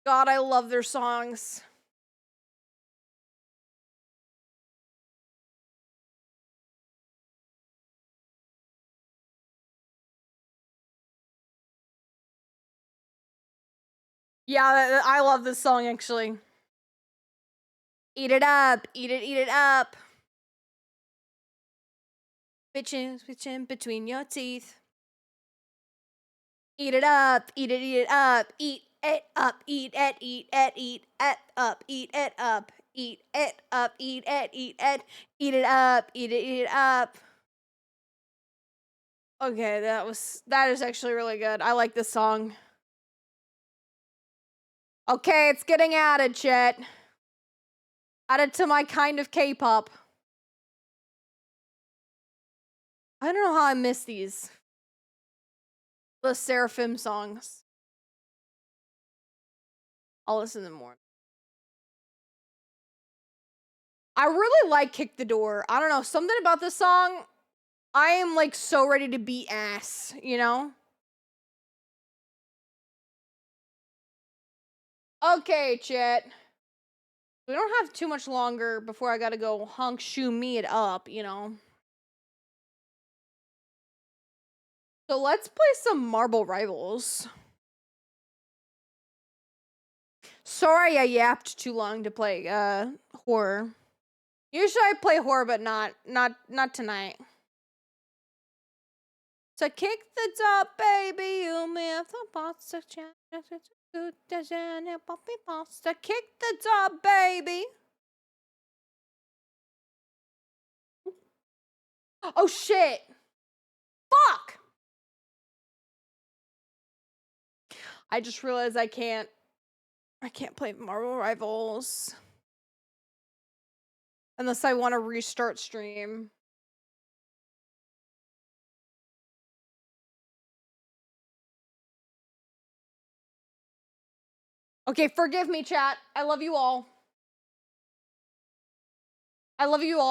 God, I love their songs. Yeah, I love this song actually. Eat it up, eat it up. Bitchin' between your teeth. Eat it up, eat it up, eat it up, eat it, eat it, eat it up, eat it up, eat it up, eat it, eat it, eat it up, eat it up. Okay, that is actually really good. I like this song. Okay, it's getting added, chat. Added to my kind of K-pop. I don't know how I miss these. The Seraphim songs. I'll listen to them more. I really like Kick the Door. I don't know, something about this song. I am like so ready to beat ass, you know? Okay, chat. We don't have too much longer before I gotta go hunk shoe me it up, you know? So let's play some Marble Rivals. Sorry I yapped too long to play horror. Usually I play horror, but not tonight. So kick the top, baby, you may have the pasta chat. Kick the top, baby. Oh shit. Fuck. I just realized I can't play Marvel Rivals unless I want to restart stream. Okay, forgive me, chat. I love you all. I love you all.